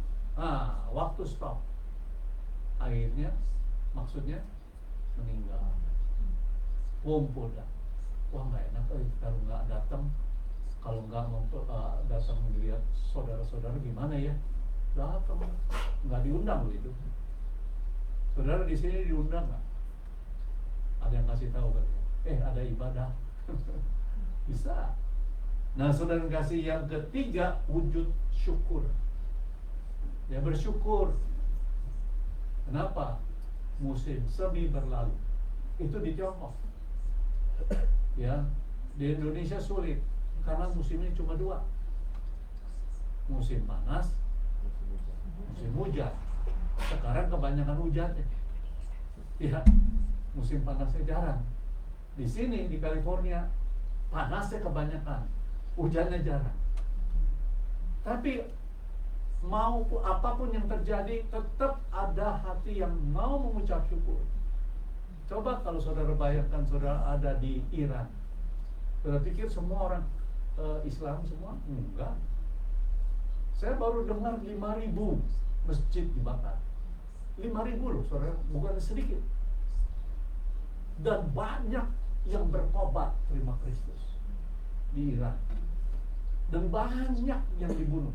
waktu stop. Akhirnya, maksudnya meninggal. Kumpul dah. Wah, nggak enak kalau nggak datang. Kalau nggak datang melihat saudara-saudara gimana ya? Datang, nggak diundang loh itu. Saudara di sini diundang nggak? Ada yang kasih tahu kan? Ada ibadah. Bisa. Nah, saudara kasih yang ketiga, wujud syukur. Ya, bersyukur. Kenapa? Musim semi berlalu. Itu di Tiongkok. Ya, di Indonesia sulit karena musimnya cuma 2. Musim panas, musim hujan. Sekarang kebanyakan hujannya. Ya, musim panasnya jarang. Di sini di California panasnya kebanyakan, hujannya jarang. Tapi mau apapun yang terjadi, tetap ada hati yang mau mengucap syukur. Coba kalau saudara bayangkan saudara ada di Iran, saudara pikir semua orang Islam semua? Enggak. Saya baru dengar 5.000 masjid dibakar. 5.000 loh saudara, bukan sedikit. Dan banyak yang bertobat terima Kristus di Iran. Dan banyak yang dibunuh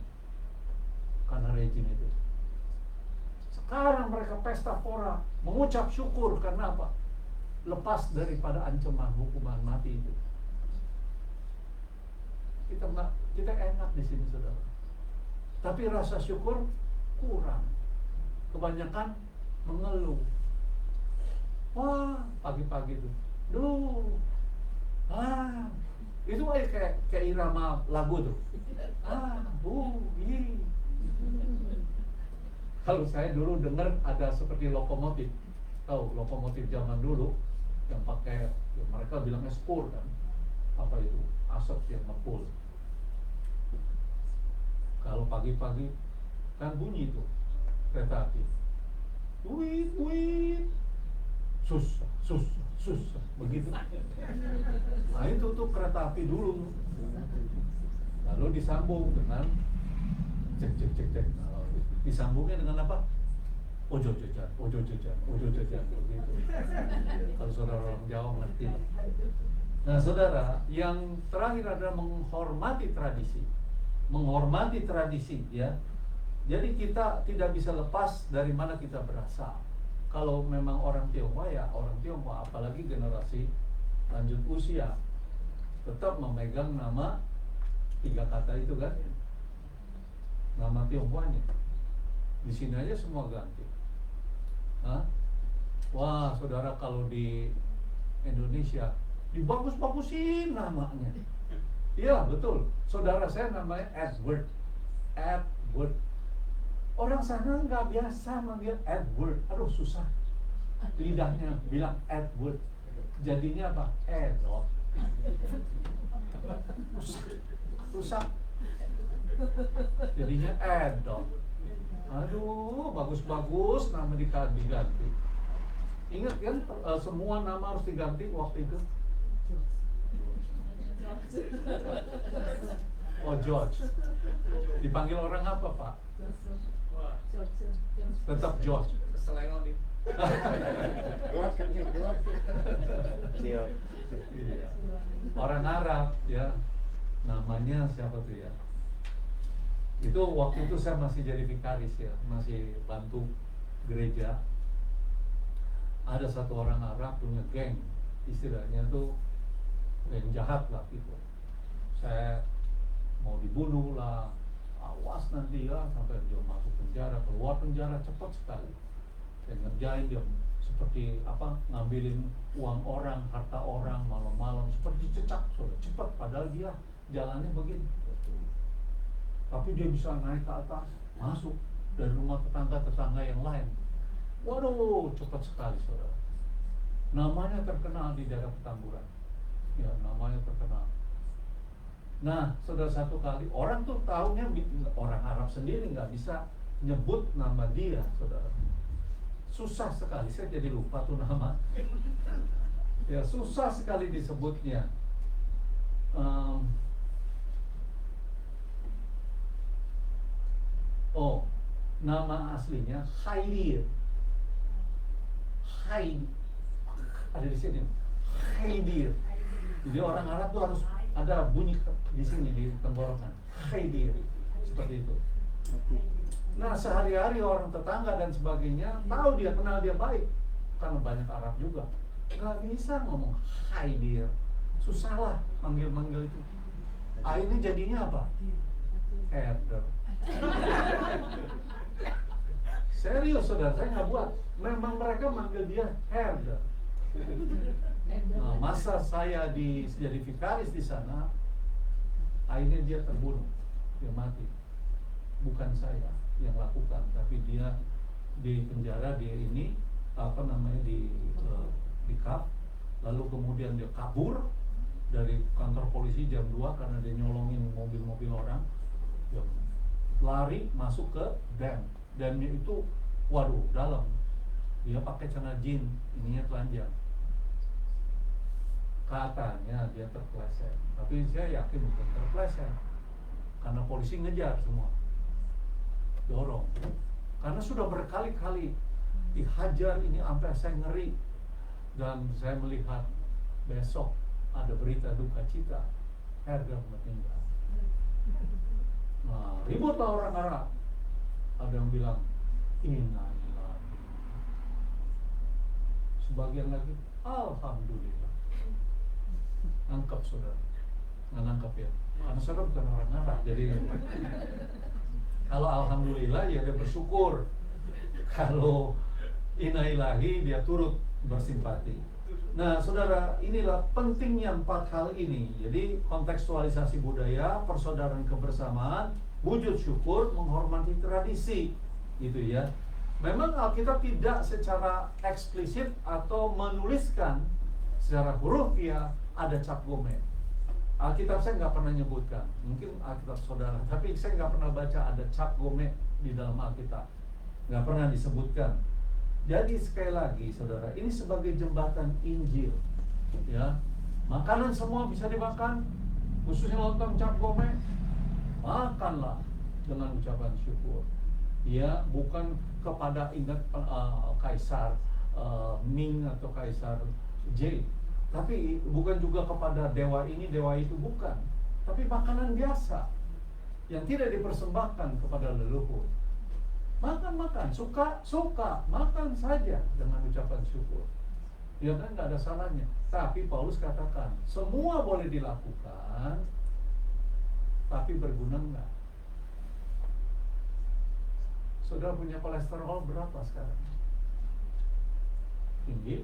karena rejim itu. Sekarang mereka pesta pora, mengucap syukur karena apa? Lepas daripada ancaman hukuman mati itu. Kita enak di sini saudara. Tapi rasa syukur kurang. Kebanyakan mengeluh. Wah, pagi-pagi itu. Itu kayak irama lagu tuh. Kalau saya dulu dengar ada seperti lokomotif. Tahu lokomotif zaman dulu yang pakai, mereka bilangnya spur kan. Apa itu? Asap yang ngepul. Kalau pagi-pagi kan bunyi tuh kereta api. Wit. Susah begitu. Nah, itu tuh kereta api dulu. Lalu disambung dengan cek. Disambungnya dengan apa? Ojo jajan begitu. Kalau saudara orang Jawa ngerti. Nah, saudara, yang terakhir adalah menghormati tradisi, ya. Jadi kita tidak bisa lepas dari mana kita berasal. Kalau memang orang Tionghoa, ya orang Tionghoa, apalagi generasi lanjut usia, tetap memegang nama 3 kata itu kan, nama Tionghoanya. Di sini aja semua ganti. Wah, saudara, kalau di Indonesia dibagus-bagusin namanya. Iya, betul. Saudara saya namanya Edward. Orang sana nggak biasa manggil Edward. Aduh, susah. Lidahnya bilang Edward. Jadinya apa? Edward. Rusak. Jadinya Edward. Aduh, bagus-bagus nama diganti. Ingat kan, semua nama harus diganti waktu itu. Oh, George. Dipanggil orang apa, Pak? Tetap George. Iya. Orang Arab, ya. Namanya siapa tuh ya? Itu waktu itu saya masih jadi vikaris ya, masih bantu gereja. Ada satu orang Arab punya geng, istilahnya tuh geng jahat lah gitu. Saya mau dibunuh lah, awas nanti ya, sampai dia masuk penjara, keluar penjara cepat sekali. Dan ngerjain dia seperti apa, ngambilin uang orang, harta orang malam-malam, seperti cecak, sudah cepat, padahal dia jalannya begini. Tapi dia bisa naik ke atas, masuk dari rumah tetangga yang lain. Waduh, cepat sekali saudara. Namanya terkenal di daerah Petamburan. Ya, namanya terkenal. Nah, saudara, satu kali orang tuh tahunya, orang Arab sendiri nggak bisa nyebut nama dia, saudara. Susah sekali, saya jadi lupa tuh nama. Ya, susah sekali disebutnya. Nama aslinya Khaidir. Ada di sini. Khaidir. Jadi orang Arab tuh harus ada bunyi di sini di tenggorokan. Khaidir. Seperti itu. Nah, sehari-hari orang tetangga dan sebagainya tahu dia, kenal dia baik, karena banyak Arab juga. Nggak bisa ngomong Khaidir. Susah lah manggil-manggil itu. Ini jadinya apa? Herder. Serius saudara, saya nggak buat. Memang mereka manggil dia Herder. Nah, masa saya jadi vikaris di sana, akhirnya dia terbunuh, dia mati. Bukan saya yang lakukan, tapi dia di penjara, dia ini apa namanya di kap, lalu kemudian dia kabur dari kantor polisi jam 2 karena dia nyolongin mobil-mobil orang. Dia lari masuk ke damnya itu, waduh, dalam. Dia pakai celana jeans, ininya telanjang. Katanya dia terpleset, tapi saya yakin bukan terpleset, karena polisi ngejar semua, dorong. Karena sudah berkali-kali dihajar ini, sampai saya ngeri. Dan saya melihat besok ada berita duka cita, Herder meninggal. Nah, ributlah orang Arab. Ada yang bilang innalillahi, sebagian lagi alhamdulillah. Nangkep saudara, nggak nangkep ya, karena saudara bukan orang Arab. Jadi kalau alhamdulillah ya dia bersyukur, kalau innalillahi dia turut bersimpati. Nah saudara, inilah pentingnya 4 hal ini. Jadi kontekstualisasi budaya, persaudaraan kebersamaan, wujud syukur, menghormati tradisi, gitu ya. Memang Alkitab tidak secara eksplisit atau menuliskan secara hurufiah ada cap gome. Alkitab saya nggak pernah nyebutkan, mungkin Alkitab saudara, tapi saya nggak pernah baca ada cap gome di dalam Alkitab, nggak pernah disebutkan. Jadi sekali lagi saudara, ini sebagai jembatan Injil, ya. Makanan semua bisa dimakan, khususnya lontong cap gome, makanlah dengan ucapan syukur. Ya, bukan kepada ingat Kaisar Ming atau Kaisar J, tapi bukan juga kepada dewa ini, dewa itu, bukan. Tapi makanan biasa yang tidak dipersembahkan kepada leluhur. Makan, suka, makan saja dengan ucapan syukur. Ya kan, nggak ada salahnya. Tapi Paulus katakan, semua boleh dilakukan, tapi berguna nggak? Saudara punya kolesterol berapa sekarang? Tinggi?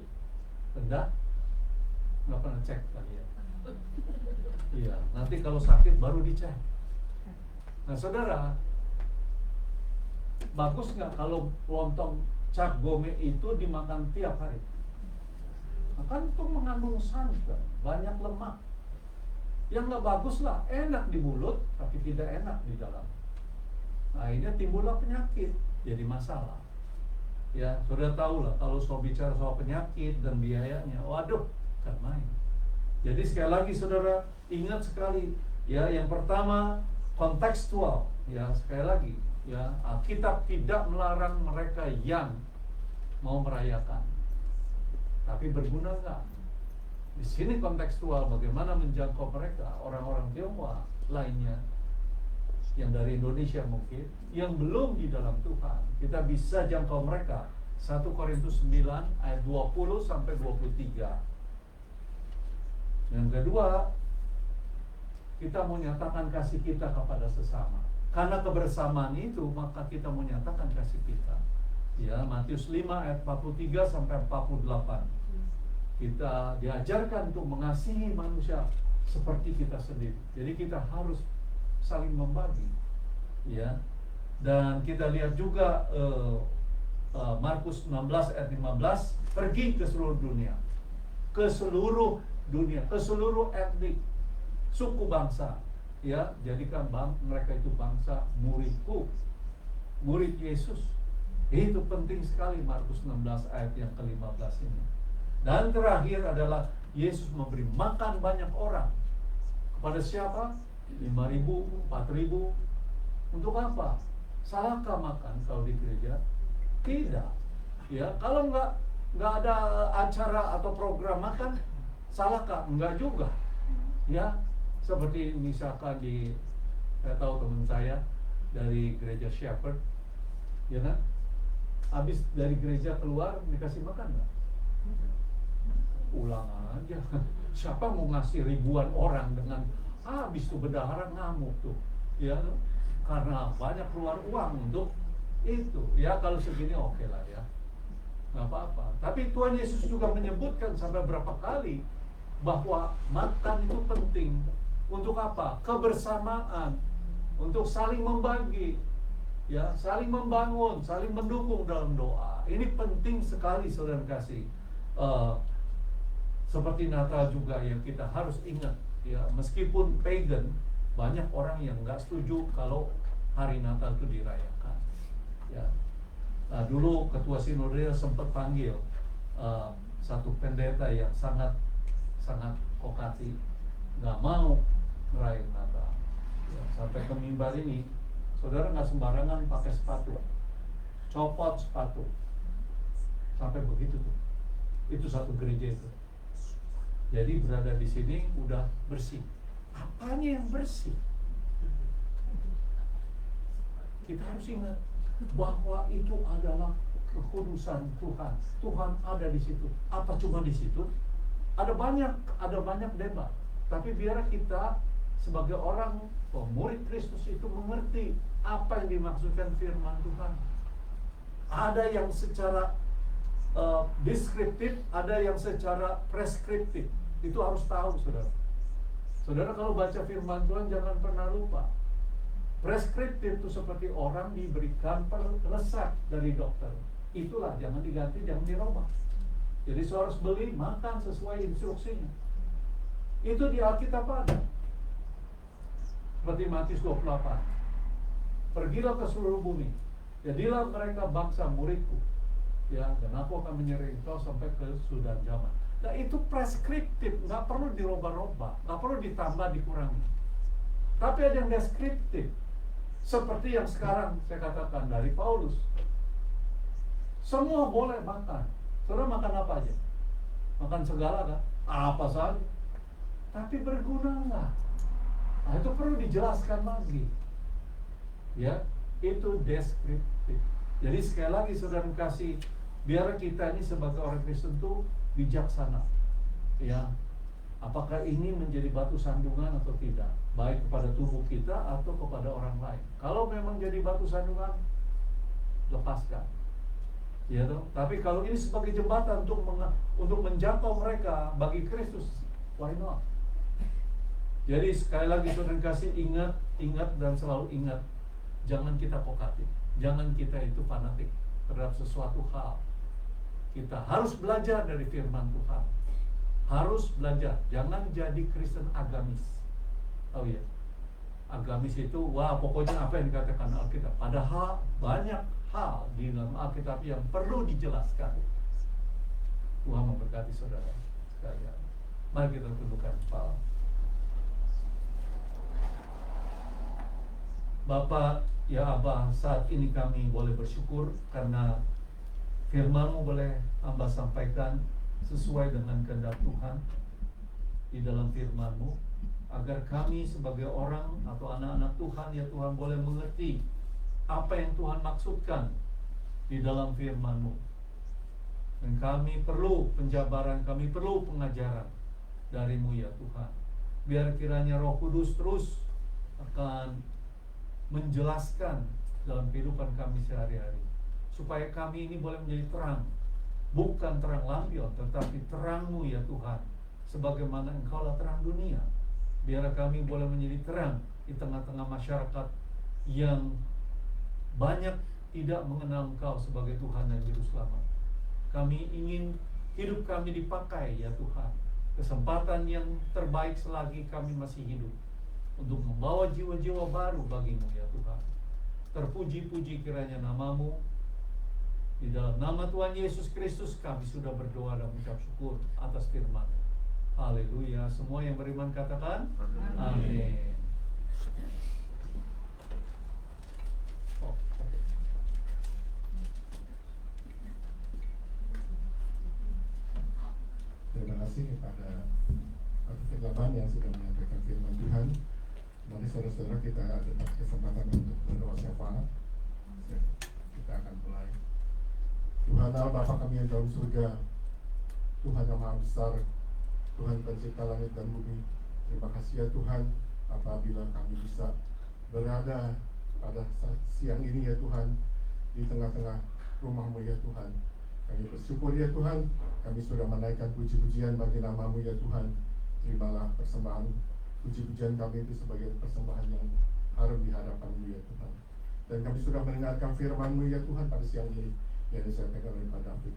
Rendah? Nggak pernah cek kali ya? Iya, nanti kalau sakit baru dicek. Nah saudara, bagus nggak kalau lontong cap gome itu dimakan tiap hari? Nah, kan itu mengandung santan, banyak lemak. Yang nggak bagus lah, enak di mulut tapi tidak enak di dalam. Nah, akhirnya timbullah penyakit, jadi masalah. Ya, sudah tahu lah kalau soal bicara soal penyakit dan biayanya, waduh, kan main. Jadi sekali lagi saudara, ingat sekali ya, yang pertama kontekstual, ya sekali lagi. Ya, Alkitab tidak melarang mereka yang mau merayakan, tapi berguna nggak? Di sini kontekstual, bagaimana menjangkau mereka, orang-orang Tionghoa lainnya, yang dari Indonesia mungkin, yang belum di dalam Tuhan. Kita bisa jangkau mereka. 1 Korintus 9 ayat 20 sampai 23. Yang kedua, kita mau nyatakan kasih kita kepada sesama. Karena kebersamaan itu, maka kita mau nyatakan kasih kita. Ya, Matius 5 ayat 43 sampai 48. Kita diajarkan untuk mengasihi manusia seperti kita sendiri. Jadi kita harus saling membagi. Ya. Dan kita lihat juga Markus 16 ayat 15, pergi ke seluruh dunia. Ke seluruh dunia, ke seluruh etnik, suku bangsa. Ya, jadikan mereka itu bangsa muridku, murid Yesus. Itu penting sekali Markus 16 ayat yang ke-15 ini. Dan terakhir adalah Yesus memberi makan banyak orang. Kepada siapa? 5.000, 4.000. Untuk apa? Salahkah makan kalau di gereja? Tidak. Ya, kalau nggak ada acara atau program makan, salahkah? Enggak juga. Ya, seperti misalkan saya tahu teman saya dari gereja Shepherd, ya kan? Habis dari gereja keluar dikasih makan nggak? Ulang aja. Siapa mau ngasih ribuan orang dengan habis tuh bendahara ngamuk tuh, ya? Karena banyak keluar uang untuk itu. Ya kalau segini oke lah ya, nggak apa-apa. Tapi Tuhan Yesus juga menyebutkan sampai berapa kali bahwa makan itu penting. Untuk apa? Kebersamaan, untuk saling membagi, ya, saling membangun, saling mendukung dalam doa. Ini penting sekali, saudara kasih. Seperti Natal juga yang kita harus ingat, ya, meskipun pagan, banyak orang yang nggak setuju kalau hari Natal itu dirayakan. Ya, nah, dulu ketua sinode sempat panggil satu pendeta yang sangat kokati, nggak mau merayakan Natal. Ya, sampai ke mimbar ini, saudara nggak sembarangan pakai sepatu, copot sepatu, sampai begitu tuh. Itu satu gereja itu. Jadi berada di sini udah bersih. Apanya yang bersih? Kita harus ingat bahwa itu adalah kekudusan Tuhan. Tuhan ada di situ. Apa cuma di situ? Ada banyak debat. Tapi biar kita sebagai orang pemurid Kristus itu mengerti apa yang dimaksudkan firman Tuhan. Ada yang secara deskriptif, ada yang secara preskriptif. Itu harus tahu, saudara. Saudara kalau baca firman Tuhan jangan pernah lupa. Preskriptif itu seperti orang diberikan resep dari dokter. Itulah, jangan diganti, jangan dirubah. Jadi saudara harus beli, makan sesuai instruksinya. Itu di Alkitab ada. Seperti Matius 28. Pergilah ke seluruh bumi, jadilah mereka bangsa muridku. Ya, dan aku akan menyertai engkau sampai ke sudah zaman. Nah itu preskriptif, nggak perlu dirubah-rubah, nggak perlu ditambah, dikurangi. Tapi ada yang deskriptif, seperti yang sekarang saya katakan dari Paulus. Semua boleh makan. Saudara makan apa aja? Makan segala kan? Apa saja. Tapi berguna nggak? Nah itu perlu dijelaskan lagi. Ya, itu deskriptif. Jadi sekali lagi saudara kasih, biar kita ini sebagai orang Kristen itu bijaksana. Ya, apakah ini menjadi batu sandungan atau tidak, baik kepada tubuh kita atau kepada orang lain. Kalau memang jadi batu sandungan, lepaskan. Ya dong. Tapi kalau ini sebagai jembatan untuk menjangkau mereka bagi Kristus, why not? Jadi sekali lagi saudara kasih, ingat dan selalu ingat, jangan kita kokatif, jangan kita itu fanatik terhadap sesuatu hal. Kita harus belajar dari firman Tuhan. Harus belajar, jangan jadi Kristen agamis. Oh iya, agamis itu wah pokoknya apa yang dikatakan Alkitab. Padahal banyak hal di dalam Alkitab yang perlu dijelaskan. Tuhan memberkati saudara sekalian. Mari kita tundukkan kepala. Bapak, ya Abah, saat ini kami boleh bersyukur karena firman-Mu boleh hamba sampaikan sesuai dengan kehendak Tuhan di dalam firman-Mu, agar kami sebagai orang atau anak-anak Tuhan, ya Tuhan, boleh mengerti apa yang Tuhan maksudkan di dalam firman-Mu. Dan kami perlu penjabaran, kami perlu pengajaran dari-Mu ya Tuhan. Biar kiranya Roh Kudus terus akan menjelaskan dalam kehidupan kami sehari-hari, supaya kami ini boleh menjadi terang, bukan terang lampion, tetapi terang-Mu ya Tuhan, sebagaimana Engkaulah terang dunia. Biar kami boleh menjadi terang di tengah-tengah masyarakat yang banyak tidak mengenal Engkau sebagai Tuhan dan Juru Selamat. Kami ingin hidup kami dipakai ya Tuhan, kesempatan yang terbaik selagi kami masih hidup, untuk membawa jiwa-jiwa baru bagi-Mu ya Tuhan. Terpuji-puji kiranya nama-Mu. Di dalam nama Tuhan Yesus Kristus kami sudah berdoa dan mengucap syukur atas firman-Mu. Haleluya. Semua yang beriman katakan amin. Terima kasih kepada Firman yang sudah menyampaikan firman Tuhan. Mari saudara-saudara kita dapat kesempatan untuk berdoa syafaat. Kita akan mulai. Tuhan Allah Bapa kami yang dalam surga, Tuhan yang Maha Besar, Tuhan pencipta langit dan bumi, terima kasih ya Tuhan apabila kami bisa berada pada siang ini ya Tuhan di tengah-tengah rumah-Mu ya Tuhan. Kami bersyukur ya Tuhan, kami sudah menaikkan puji-pujian bagi nama-Mu ya Tuhan. Terimalah persembahan puji-pujian kami itu sebagai persembahan yang harum di hadapan-Mu ya Tuhan. Dan kami sudah mendengarkan firman-Mu ya Tuhan pada siang ini yang disampaikan oleh Pak David.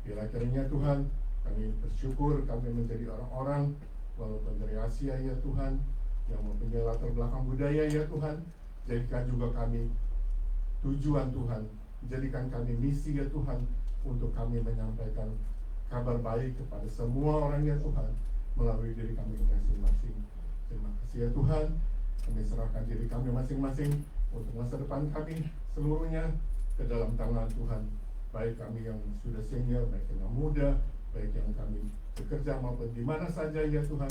Bila kiranya Tuhan, kami bersyukur kami menjadi orang-orang walaupun dari Asia ya Tuhan, yang mempunyai latar belakang budaya ya Tuhan. Jadikan juga kami tujuan Tuhan, jadikan kami misi ya Tuhan, untuk kami menyampaikan kabar baik kepada semua orang ya Tuhan, melalui diri kami masing-masing. Terima kasih ya Tuhan, kami serahkan diri kami masing-masing untuk masa depan kami seluruhnya ke dalam tangan Tuhan. Baik kami yang sudah senior, baik yang muda, baik yang kami bekerja maupun di mana saja ya Tuhan,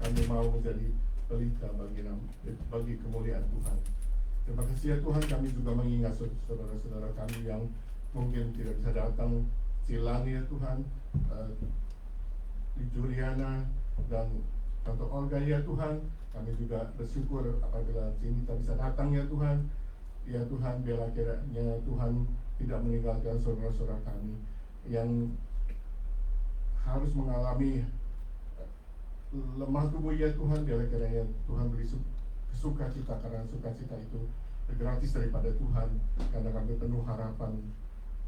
kami mau menjadi pelita bagi kemuliaan Tuhan. Terima kasih ya Tuhan, kami juga mengingat saudara-saudara kami yang mungkin tidak bisa datang, Silani ya Tuhan, Juliana dan Tante Olga ya Tuhan. Kami juga bersyukur apabila Cinta bisa datang ya Tuhan. Ya Tuhan, bila kiranya Tuhan tidak meninggalkan saudara-saudara kami yang harus mengalami lemah tubuh ya Tuhan. Bila kiranya Tuhan beri sukacita, karena sukacita itu gratis daripada Tuhan, karena kami penuh harapan,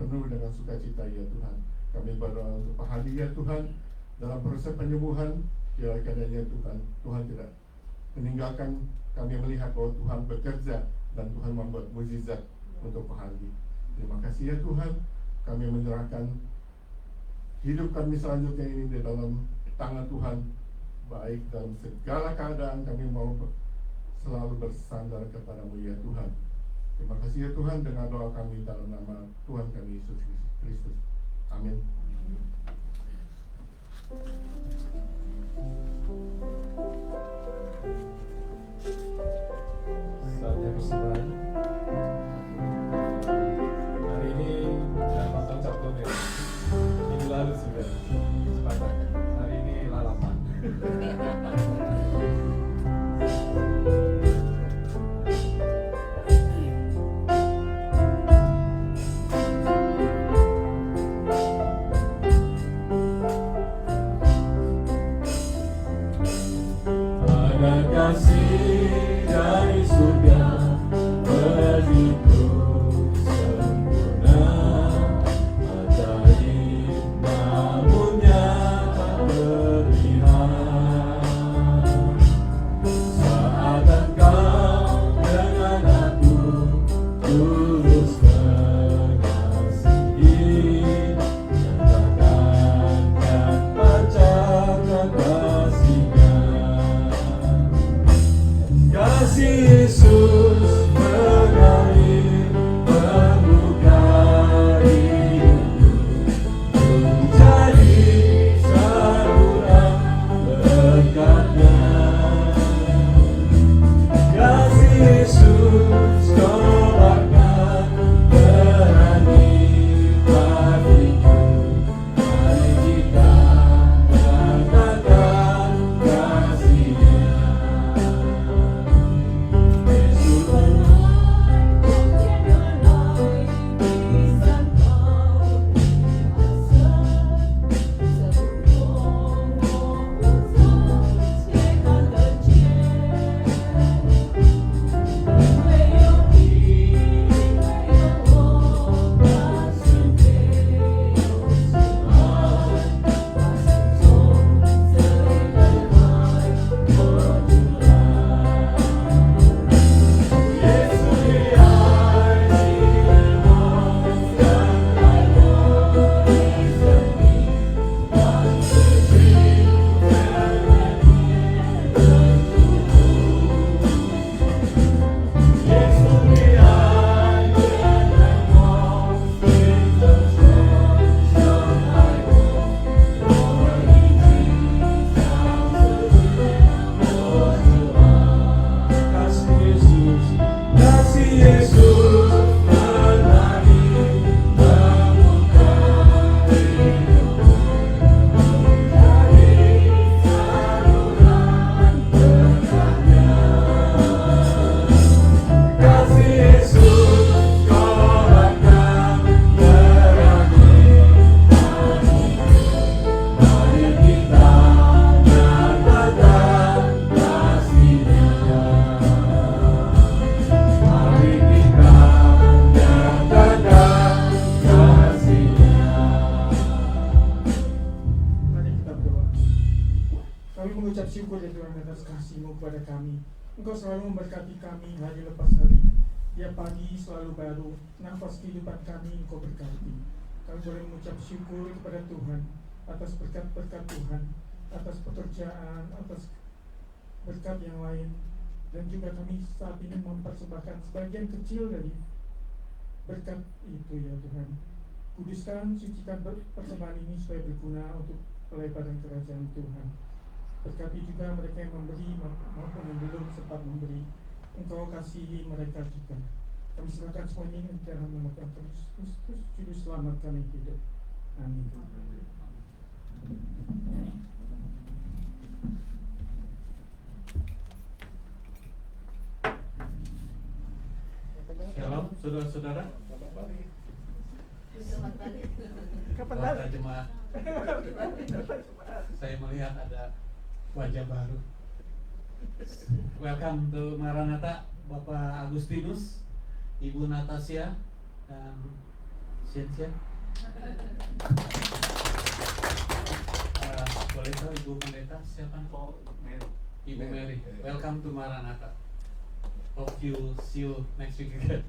penuh dengan sukacita ya Tuhan. Kami berdoa untuk Pak Hadi ya Tuhan, dalam proses penyembuhan. Bila kiranya Tuhan tidak meninggalkan kami melihat bahwa Tuhan bekerja dan Tuhan membuat mukjizat untuk Pak Hadi. Terima kasih ya Tuhan, kami menyerahkan hidup kami selanjutnya ini di dalam tangan Tuhan. Baik dalam segala keadaan kami mau selalu bersandar kepada-Mu ya Tuhan. Terima kasih ya Tuhan, dengan doa kami dalam nama Tuhan kami Yesus Kristus. Amin. Saatnya persembahan. Hari ini jangan nonton Capcom ya. Minggu lalu sudah sepadan. Hari ini lalapan. Ada kasih dari surga begitu sempurna, ajaib namun nyata terlihat. Saat Engkau dengan aku tulus mengasihi, nyatakan dan pancarkan kasih-Nya. Kami mengucap syukur ya Tuhan atas kasih-Mu kepada kami. Engkau selalu memberkati kami hari lepas hari. Tiap pagi selalu baru, nafas kehidupan kami Engkau berkati. Kami boleh mengucap syukur kepada Tuhan atas berkat-berkat Tuhan, atas pekerjaan, atas berkat yang lain. Dan juga kami saat ini mempersembahkan sebagian kecil dari berkat itu ya Tuhan. Kuduskan, sucikan persembahan ini supaya berguna untuk pelebaran kerajaan Tuhan. Berkati juga mereka yang memberi maupun yang belum sempat memberi. Engkau kasihi mereka juga. Kami serahkan semuanya ini dalam nama Tuhan Kristus, Juru Selamat kami hidup. Amin. Shalom, saudara-saudara. Warga jemaat. Saya melihat ada wajah baru. Welcome to Maranatha, Bapak Agustinus, Ibu Natasha, dan Cynthia. Boleh tahu Ibu Pendeta siapa? Ibu Mary. Welcome to Maranatha. Hope you see you next week again.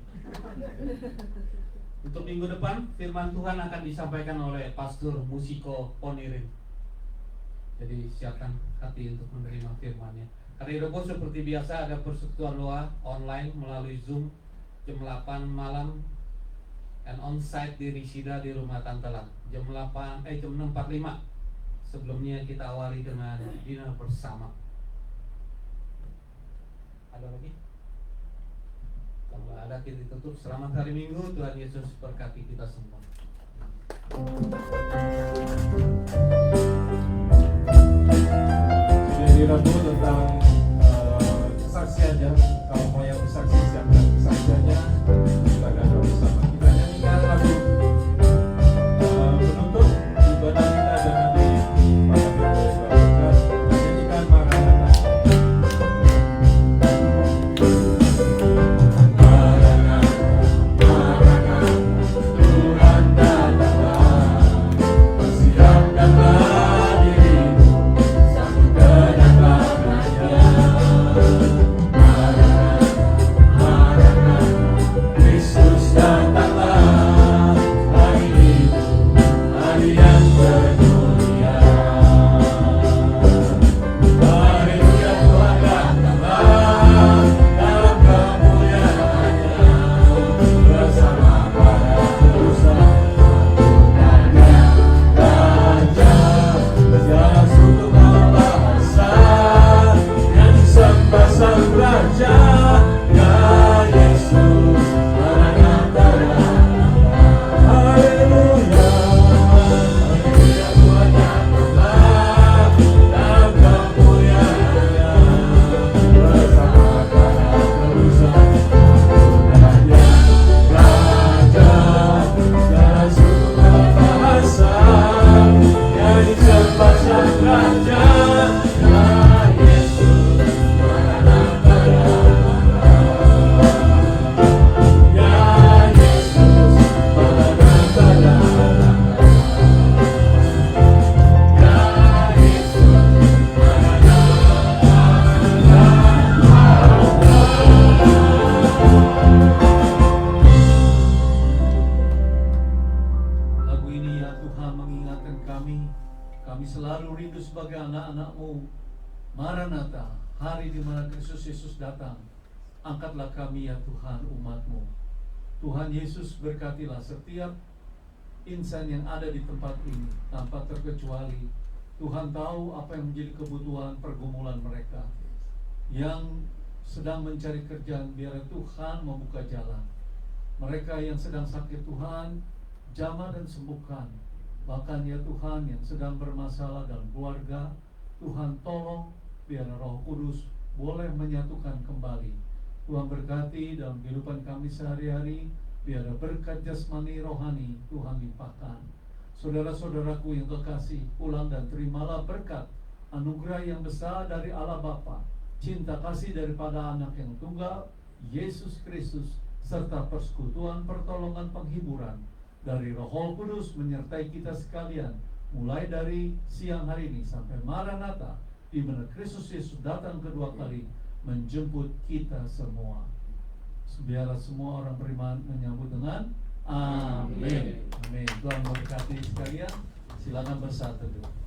Untuk minggu depan, firman Tuhan akan disampaikan oleh Pastor Musiko Ponirin. Jadi siapkan hati untuk menerima firman-Nya. Hari Rabu seperti biasa ada persekutuan doa online melalui Zoom jam 8 malam dan on-site di Risida di rumah Tantelan jam 6.45. Sebelumnya kita awali dengan dinner bersama. Ada lagi? Kalau ada kita tutup. Selamat hari Minggu. Tuhan Yesus berkati kita semua. Jadi Rabu tentang kesaksiannya. Kalau mau yang bersaksi siapkan kesaksiannya. Silakan bersama kita nyanyikan lagu penutup ibadah kita dengan nyanyikan Maranatha. Tuhan datanglah, persiapkanlah dirimu, sambut kedatangannya. Maranatha, Kristus datanglah, hari itu, hari yang bermulia. Haleluya, Tuhan datanglah dalam kemuliaan-Nya bersama para utusan anggotanya. Raja berjalan untuk membahasa yang disembah sang Raja, ya Yesus, Maranatha datanglah. Haleluya, haleluya, Tuhan datanglah dalam kemuliaan-Nya bersama para utusan anggotanya. Raja berjalan untuk membahasa yang disembah sang Raja, ya Yesus, Maranatha datanglah. Ya Yesus, Maranatha datanglah. Ya Yesus, Lagu ini ya Tuhan mengingatkan kami selalu rindu sebagai anak-anak-Mu. Maranatha, hari di mana Kristus Yesus datang. Angkatlah kami ya Tuhan, umat-Mu. Tuhan Yesus berkatilah setiap insan yang ada di tempat ini tanpa terkecuali. Tuhan tahu apa yang menjadi kebutuhan pergumulan mereka. Yang sedang mencari kerjaan, biar Tuhan membuka jalan. Mereka yang sedang sakit, Tuhan jamah dan sembuhkan. Bahkan ya Tuhan yang sedang bermasalah dalam keluarga, Tuhan tolong biar Roh Kudus boleh menyatukan kembali. Tuhan berkati dalam kehidupan kami sehari-hari, biar berkat jasmani rohani Tuhan limpahkan. Saudara-saudaraku yang kekasih, pulang dan terimalah berkat anugerah yang besar dari Allah Bapa, cinta kasih daripada Anak yang tunggal, Yesus Kristus, serta persekutuan pertolongan penghiburan dari Roh Kudus menyertai kita sekalian, mulai dari siang hari ini sampai Maranatha, di mana Kristus Yesus datang kedua kali menjemput kita semua. Biarlah semua orang beriman menyambut dengan amin. Amin. Tuhan memberkati sekalian. Silakan bersatu dulu.